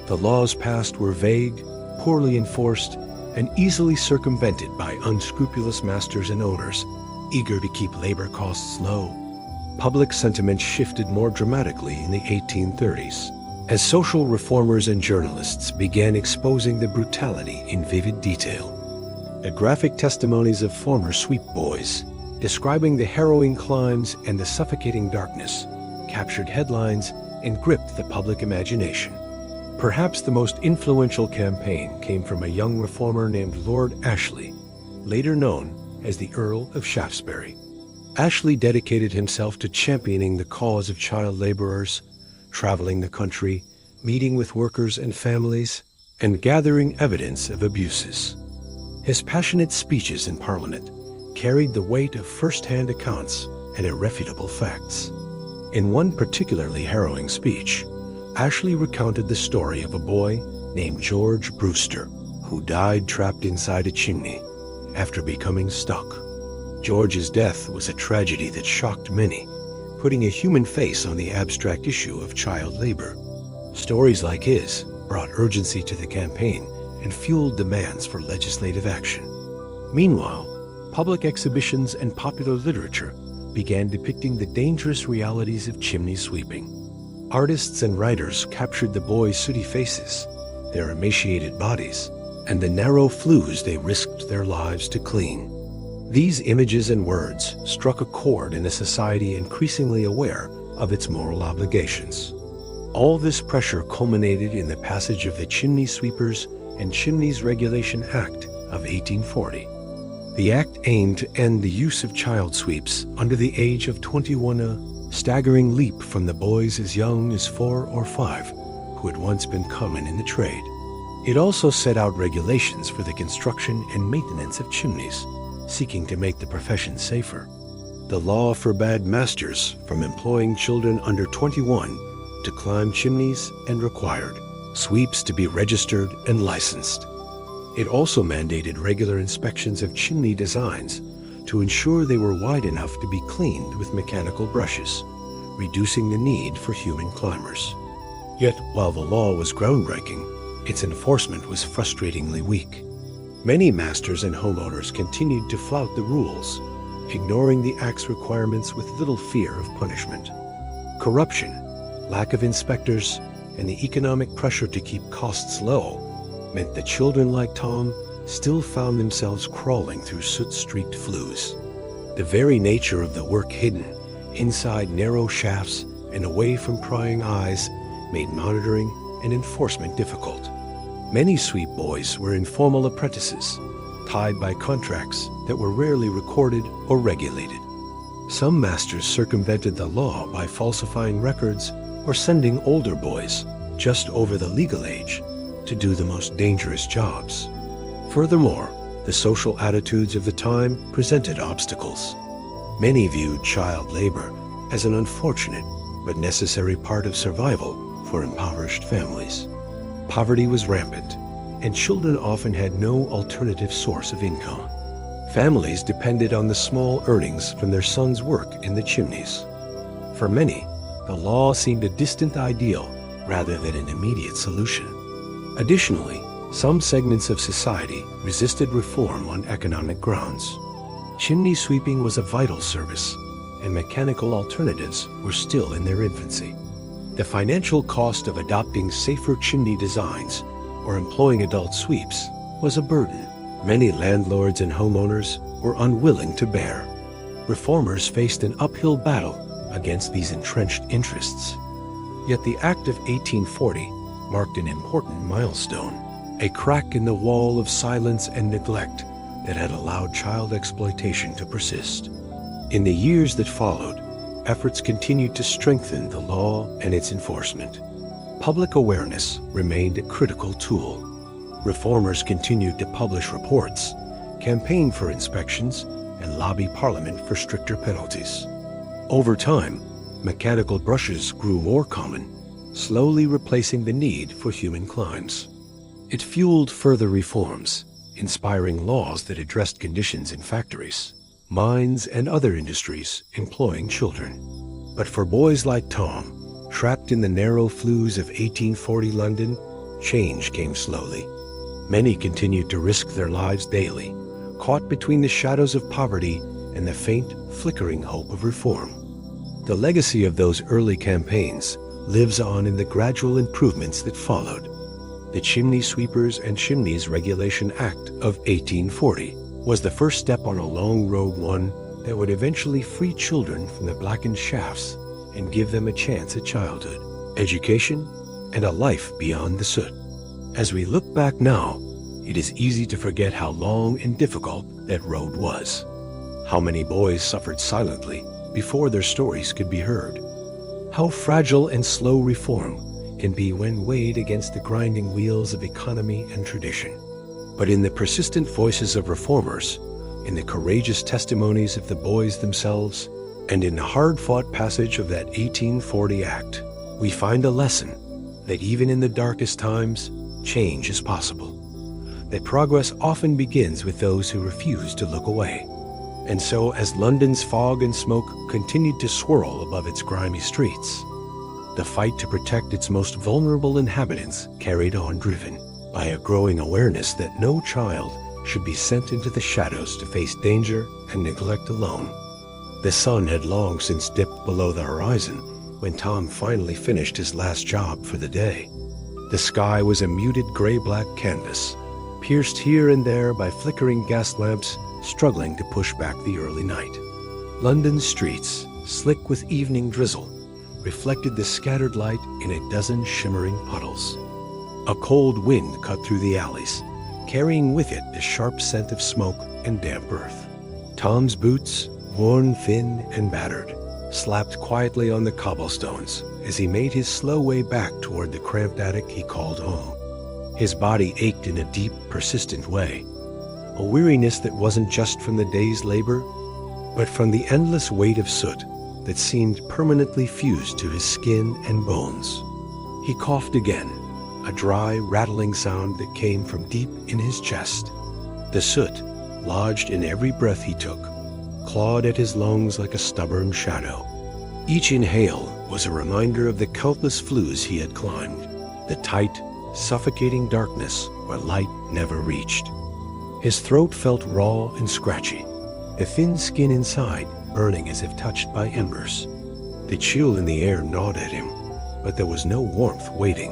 The laws passed were vague, poorly enforced, and easily circumvented by unscrupulous masters and owners eager to keep labor costs low. Public sentiment shifted more dramatically in the 1830s, as social reformers and journalists began exposing the brutality in vivid detail. The graphic testimonies of former sweep boys, describing the harrowing climbs and the suffocating darkness, captured headlines and gripped the public imagination. Perhaps the most influential campaign came from a young reformer named Lord Ashley, later known as the Earl of Shaftesbury. Ashley dedicated himself to championing the cause of child laborers, traveling the country, meeting with workers and families, and gathering evidence of abuses. His passionate speeches in Parliament carried the weight of first-hand accounts and irrefutable facts. In one particularly harrowing speech, Ashley recounted the story of a boy named George Brewster, who died trapped inside a chimney after becoming stuck. George's death was a tragedy that shocked many, putting a human face on the abstract issue of child labor. Stories like his brought urgency to the campaign and fueled demands for legislative action. Meanwhile, public exhibitions and popular literature began depicting the dangerous realities of chimney sweeping. Artists and writers captured the boys' sooty faces, their emaciated bodies, and the narrow flues they risked their lives to clean. These images and words struck a chord in a society increasingly aware of its moral obligations. All this pressure culminated in the passage of the Chimney Sweepers and Chimneys Regulation Act of 1840. The act aimed to end the use of child sweeps under the age of 21, a staggering leap from the boys as young as 4 or 5 who had once been common in the trade. It also set out regulations for the construction and maintenance of chimneys, seeking to make the profession safer. The law forbade masters from employing children under 21 to climb chimneys and required sweeps to be registered and licensed. It also mandated regular inspections of chimney designs to ensure they were wide enough to be cleaned with mechanical brushes, reducing the need for human climbers. Yet, while the law was groundbreaking, its enforcement was frustratingly weak. Many masters and homeowners continued to flout the rules, ignoring the Act's requirements with little fear of punishment. Corruption, lack of inspectors, and the economic pressure to keep costs low meant that children like Tom still found themselves crawling through soot-streaked flues. The very nature of the work hidden inside narrow shafts and away from prying eyes made monitoring and enforcement difficult. Many sweep boys were informal apprentices, tied by contracts that were rarely recorded or regulated. Some masters circumvented the law by falsifying records or sending older boys, just over the legal age, to do the most dangerous jobs. Furthermore, the social attitudes of the time presented obstacles. Many viewed child labor as an unfortunate but necessary part of survival for impoverished families. Poverty was rampant, and children often had no alternative source of income. Families depended on the small earnings from their sons' work in the chimneys. For many, the law seemed a distant ideal rather than an immediate solution. Additionally, some segments of society resisted reform on economic grounds. Chimney sweeping was a vital service, and mechanical alternatives were still in their infancy. The financial cost of adopting safer chimney designs or employing adult sweeps was a burden many landlords and homeowners were unwilling to bear. Reformers faced an uphill battle against these entrenched interests. Yet the Act of 1840 marked an important milestone, a crack in the wall of silence and neglect that had allowed child exploitation to persist. In the years that followed, efforts continued to strengthen the law and its enforcement. Public awareness remained a critical tool. Reformers continued to publish reports, campaign for inspections, and lobby Parliament for stricter penalties. Over time, mechanical brushes grew more common, slowly replacing the need for human climbs. It fueled further reforms, inspiring laws that addressed conditions in factories, mines, and other industries employing children. But for boys like Tom, trapped in the narrow flues of 1840 London, change came slowly. Many continued to risk their lives daily, caught between the shadows of poverty and the faint, flickering hope of reform. The legacy of those early campaigns lives on in the gradual improvements that followed. The Chimney Sweepers and Chimneys Regulation Act of 1840 was the first step on a long road, one that would eventually free children from the blackened shafts and give them a chance at childhood, education, and a life beyond the soot. As we look back now, it is easy to forget how long and difficult that road was. How many boys suffered silently before their stories could be heard. How fragile and slow reform can be when weighed against the grinding wheels of economy and tradition. But in the persistent voices of reformers, in the courageous testimonies of the boys themselves, and in the hard-fought passage of that 1840 Act, we find a lesson that even in the darkest times, change is possible. That progress often begins with those who refuse to look away. And so, as London's fog and smoke continued to swirl above its grimy streets, the fight to protect its most vulnerable inhabitants carried on, driven by a growing awareness that no child should be sent into the shadows to face danger and neglect alone. The sun had long since dipped below the horizon when Tom finally finished his last job for the day. The sky was a muted gray-black canvas, pierced here and there by flickering gas lamps struggling to push back the early night. London's streets, slick with evening drizzle, reflected the scattered light in a dozen shimmering puddles. A cold wind cut through the alleys, carrying with it the sharp scent of smoke and damp earth. Tom's boots, worn thin and battered, slapped quietly on the cobblestones as he made his slow way back toward the cramped attic he called home. His body ached in a deep, persistent way, a weariness that wasn't just from the day's labor, but from the endless weight of soot that seemed permanently fused to his skin and bones. He coughed again, a dry, rattling sound that came from deep in his chest. The soot, lodged in every breath he took, clawed at his lungs like a stubborn shadow. Each inhale was a reminder of the countless flues he had climbed, the tight, suffocating darkness where light never reached. His throat felt raw and scratchy, the thin skin inside burning as if touched by embers. The chill in the air gnawed at him, but there was no warmth waiting,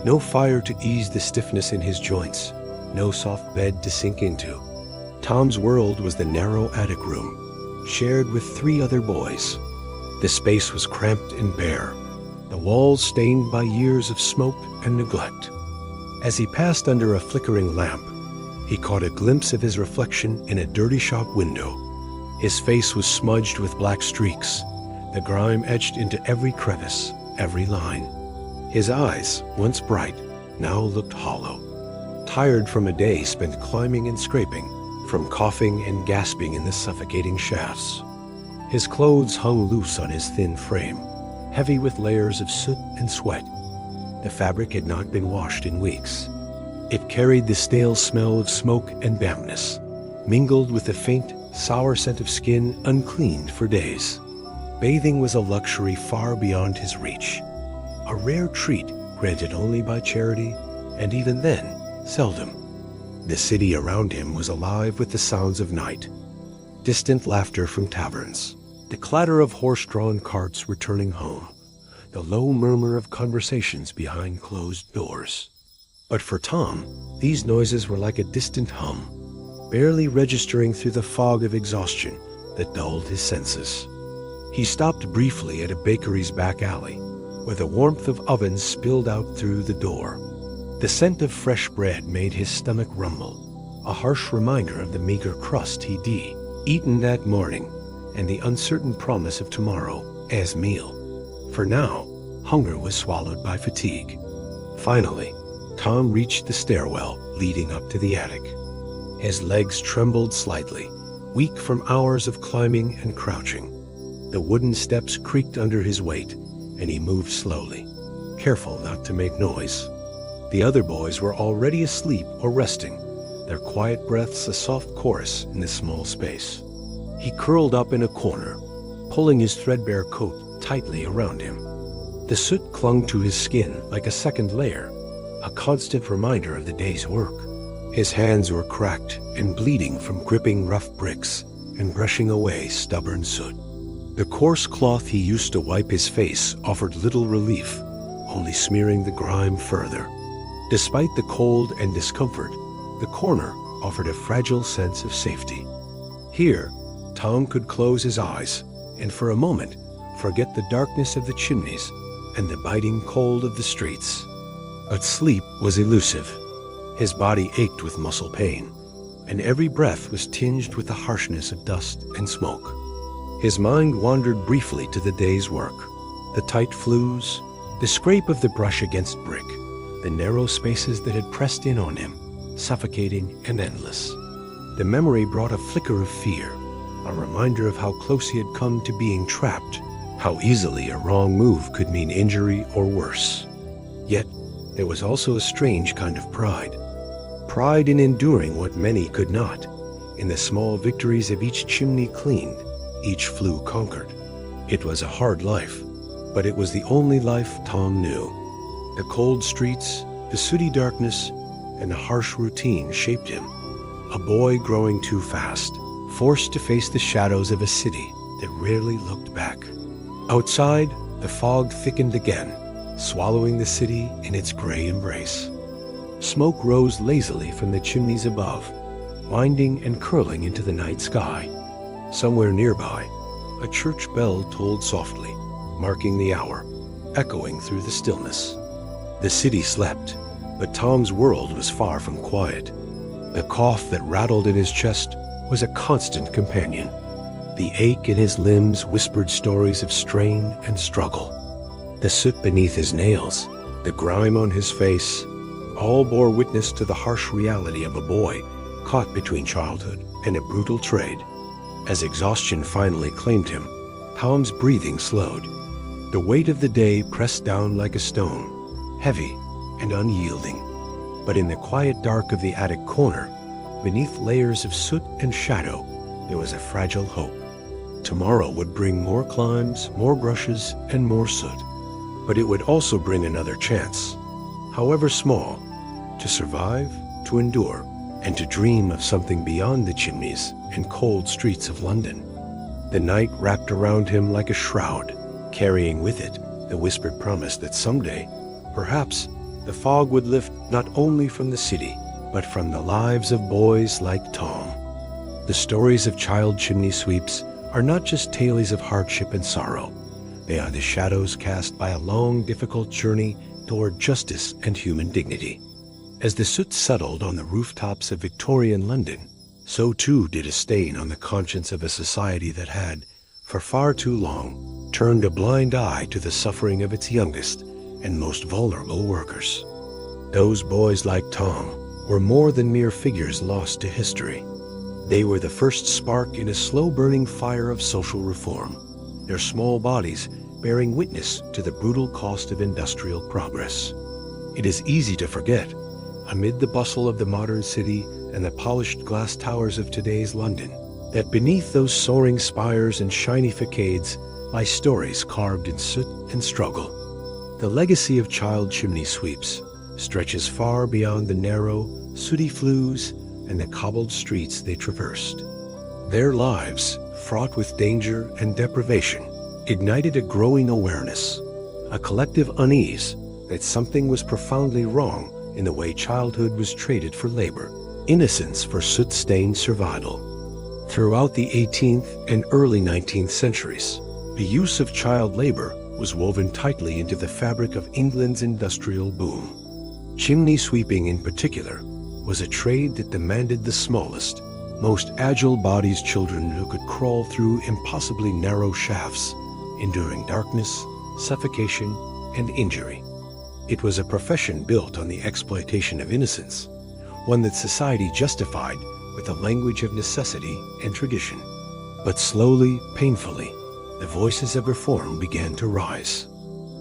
no fire to ease the stiffness in his joints, no soft bed to sink into. Tom's world was the narrow attic room, shared with 3 other boys. The space was cramped and bare, the walls stained by years of smoke and neglect. As he passed under a flickering lamp, he caught a glimpse of his reflection in a dirty shop window. His face was smudged with black streaks, the grime etched into every crevice, every line. His eyes, once bright, now looked hollow, tired from a day spent climbing and scraping, from coughing and gasping in the suffocating shafts. His clothes hung loose on his thin frame, heavy with layers of soot and sweat. The fabric had not been washed in weeks. It carried the stale smell of smoke and dampness, mingled with the faint, sour scent of skin uncleaned for days. Bathing was a luxury far beyond his reach, a rare treat granted only by charity and even then, seldom. The city around him was alive with the sounds of night. Distant laughter from taverns, the clatter of horse-drawn carts returning home, the low murmur of conversations behind closed doors. But for Tom, these noises were like a distant hum, barely registering through the fog of exhaustion that dulled his senses. He stopped briefly at a bakery's back alley, where the warmth of ovens spilled out through the door. The scent of fresh bread made his stomach rumble, a harsh reminder of the meager crust he'd eaten that morning and the uncertain promise of tomorrow as meal. For now, hunger was swallowed by fatigue. Finally, Tom reached the stairwell leading up to the attic. His legs trembled slightly, weak from hours of climbing and crouching. The wooden steps creaked under his weight, and he moved slowly, careful not to make noise. The other boys were already asleep or resting, their quiet breaths a soft chorus in the small space. He curled up in a corner, pulling his threadbare coat tightly around him. The soot clung to his skin like a second layer, a constant reminder of the day's work. His hands were cracked and bleeding from gripping rough bricks and brushing away stubborn soot. The coarse cloth he used to wipe his face offered little relief, only smearing the grime further. Despite the cold and discomfort, the corner offered a fragile sense of safety. Here, Tom could close his eyes and for a moment forget the darkness of the chimneys and the biting cold of the streets. But sleep was elusive. His body ached with muscle pain, and every breath was tinged with the harshness of dust and smoke. His mind wandered briefly to the day's work, the tight flues, the scrape of the brush against brick, the narrow spaces that had pressed in on him, suffocating and endless. The memory brought a flicker of fear, a reminder of how close he had come to being trapped, how easily a wrong move could mean injury or worse. Yet, there was also a strange kind of pride. Pride in enduring what many could not, in the small victories of each chimney cleaned, each flue conquered. It was a hard life, but it was the only life Tom knew. The cold streets, the sooty darkness, and the harsh routine shaped him. A boy growing too fast, forced to face the shadows of a city that rarely looked back. Outside, the fog thickened again, swallowing the city in its gray embrace. Smoke rose lazily from the chimneys above, winding and curling into the night sky. Somewhere nearby, a church bell tolled softly, marking the hour, echoing through the stillness. The city slept, but Tom's world was far from quiet. The cough that rattled in his chest was a constant companion. The ache in his limbs whispered stories of strain and struggle. The soot beneath his nails, the grime on his face, all bore witness to the harsh reality of a boy caught between childhood and a brutal trade. As exhaustion finally claimed him, Tom's breathing slowed. The weight of the day pressed down like a stone, heavy and unyielding. But in the quiet dark of the attic corner, beneath layers of soot and shadow, there was a fragile hope. Tomorrow would bring more climbs, more brushes, and more soot. But it would also bring another chance, however small, to survive, to endure, and to dream of something beyond the chimneys and cold streets of London. The night wrapped around him like a shroud, carrying with it the whispered promise that someday, perhaps, the fog would lift not only from the city, but from the lives of boys like Tom. The stories of child chimney sweeps are not just tales of hardship and sorrow. They are the shadows cast by a long, difficult journey toward justice and human dignity. As the soot settled on the rooftops of Victorian London, so too did a stain on the conscience of a society that had, for far too long, turned a blind eye to the suffering of its youngest and most vulnerable workers. Those boys like Tom were more than mere figures lost to history. They were the first spark in a slow-burning fire of social reform, their small bodies bearing witness to the brutal cost of industrial progress. It is easy to forget, amid the bustle of the modern city and the polished glass towers of today's London, that beneath those soaring spires and shiny facades lie stories carved in soot and struggle. The legacy of child chimney sweeps, stretches far beyond the narrow, sooty flues and the cobbled streets they traversed. Their lives, fraught with danger and deprivation, ignited a growing awareness, a collective unease that something was profoundly wrong in the way childhood was traded for labor, innocence for soot-stained survival. Throughout the 18th and early 19th centuries, the use of child labor was woven tightly into the fabric of England's industrial boom. Chimney sweeping in particular was a trade that demanded the smallest, most agile bodies children who could crawl through impossibly narrow shafts, enduring darkness, suffocation, and injury. It was a profession built on the exploitation of innocence, one that society justified with the language of necessity and tradition. But slowly, painfully, the voices of reform began to rise.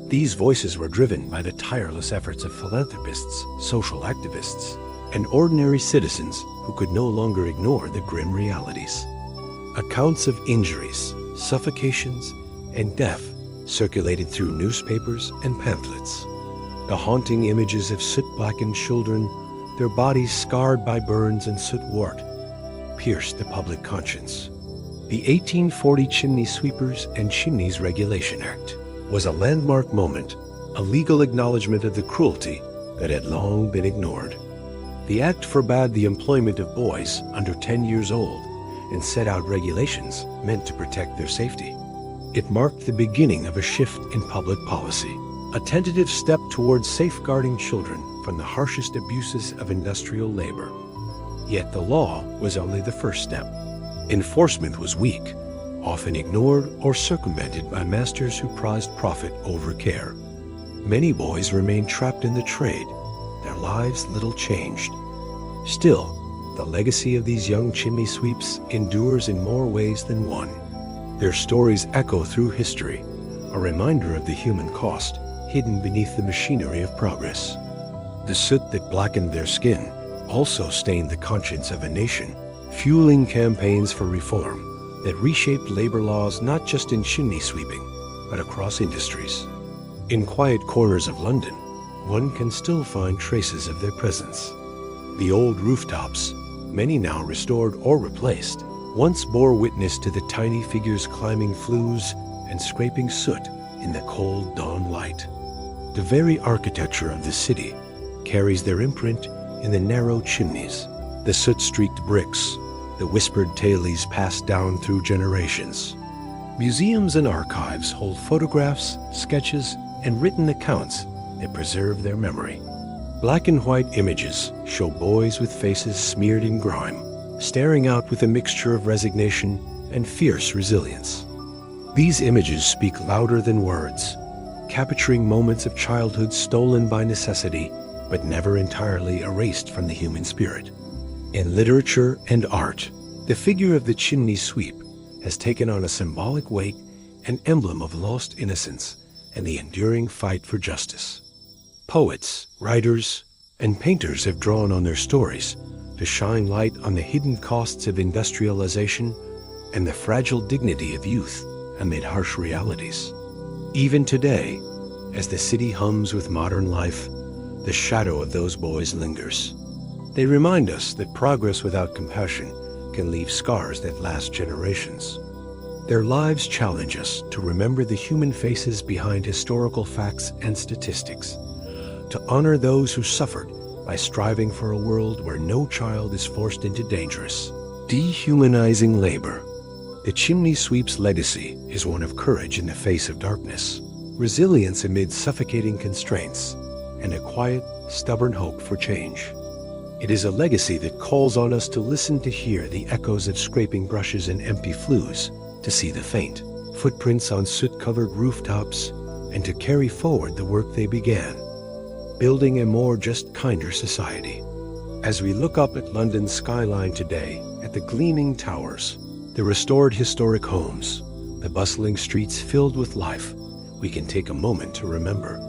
These voices were driven by the tireless efforts of philanthropists, social activists, and ordinary citizens who could no longer ignore the grim realities. Accounts of injuries, suffocations, and death circulated through newspapers and pamphlets. The haunting images of soot-blackened children, their bodies scarred by burns and soot-wart, pierced the public conscience. The 1840 Chimney Sweepers and Chimneys Regulation Act was a landmark moment, a legal acknowledgement of the cruelty that had long been ignored. The act forbade the employment of boys under 10 years old and set out regulations meant to protect their safety. It marked the beginning of a shift in public policy, a tentative step towards safeguarding children from the harshest abuses of industrial labor. Yet the law was only the first step. Enforcement was weak, often ignored or circumvented by masters who prized profit over care. Many boys remained trapped in the trade, their lives little changed. Still, the legacy of these young chimney sweeps endures in more ways than one. Their stories echo through history, a reminder of the human cost hidden beneath the machinery of progress. The soot that blackened their skin also stained the conscience of a nation, fueling campaigns for reform that reshaped labor laws not just in chimney sweeping, but across industries. In quiet corners of London, one can still find traces of their presence. The old rooftops, many now restored or replaced, once bore witness to the tiny figures climbing flues and scraping soot in the cold dawn light. The very architecture of the city carries their imprint in the narrow chimneys, the soot-streaked bricks, the whispered tales passed down through generations. Museums and archives hold photographs, sketches, and written accounts that preserve their memory. Black and white images show boys with faces smeared in grime, staring out with a mixture of resignation and fierce resilience. These images speak louder than words, capturing moments of childhood stolen by necessity, but never entirely erased from the human spirit. In literature and art, the figure of the chimney sweep has taken on a symbolic weight, an emblem of lost innocence and the enduring fight for justice. Poets, writers, and painters have drawn on their stories to shine light on the hidden costs of industrialization and the fragile dignity of youth amid harsh realities. Even today, as the city hums with modern life, the shadow of those boys lingers. They remind us that progress without compassion can leave scars that last generations. Their lives challenge us to remember the human faces behind historical facts and statistics, to honor those who suffered by striving for a world where no child is forced into dangerous, dehumanizing labor. The chimney sweep's legacy is one of courage in the face of darkness, resilience amid suffocating constraints, and a quiet, stubborn hope for change. It is a legacy that calls on us to listen to hear the echoes of scraping brushes and empty flues, to see the faint footprints on soot-covered rooftops, and to carry forward the work they began, building a more just, kinder society. As we look up at London's skyline today, at the gleaming towers, the restored historic homes, the bustling streets filled with life, we can take a moment to remember.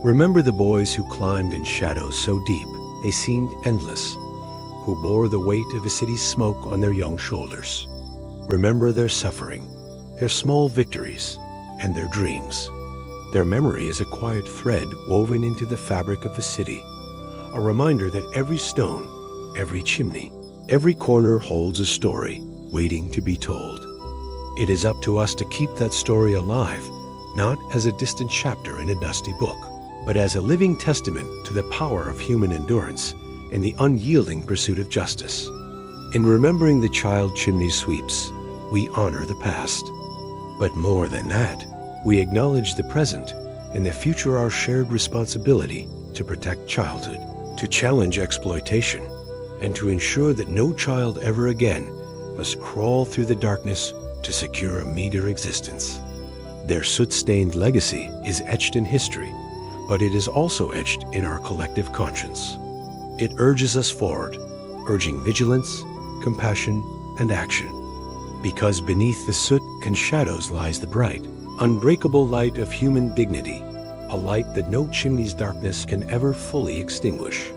Remember the boys who climbed in shadows so deep they seemed endless, who bore the weight of a city's smoke on their young shoulders. Remember their suffering, their small victories, and their dreams. Their memory is a quiet thread woven into the fabric of the city, a reminder that every stone, every chimney, every corner holds a story waiting to be told. It is up to us to keep that story alive, not as a distant chapter in a dusty book, but as a living testament to the power of human endurance and the unyielding pursuit of justice. In remembering the child chimney sweeps, we honor the past. But more than that, we acknowledge the present and the future, our shared responsibility to protect childhood, to challenge exploitation, and to ensure that no child ever again must crawl through the darkness to secure a meager existence. Their soot-stained legacy is etched in history, but it is also etched in our collective conscience. It urges us forward, urging vigilance, compassion, and action. Because beneath the soot and shadows lies the bright, unbreakable light of human dignity, a light that no chimney's darkness can ever fully extinguish.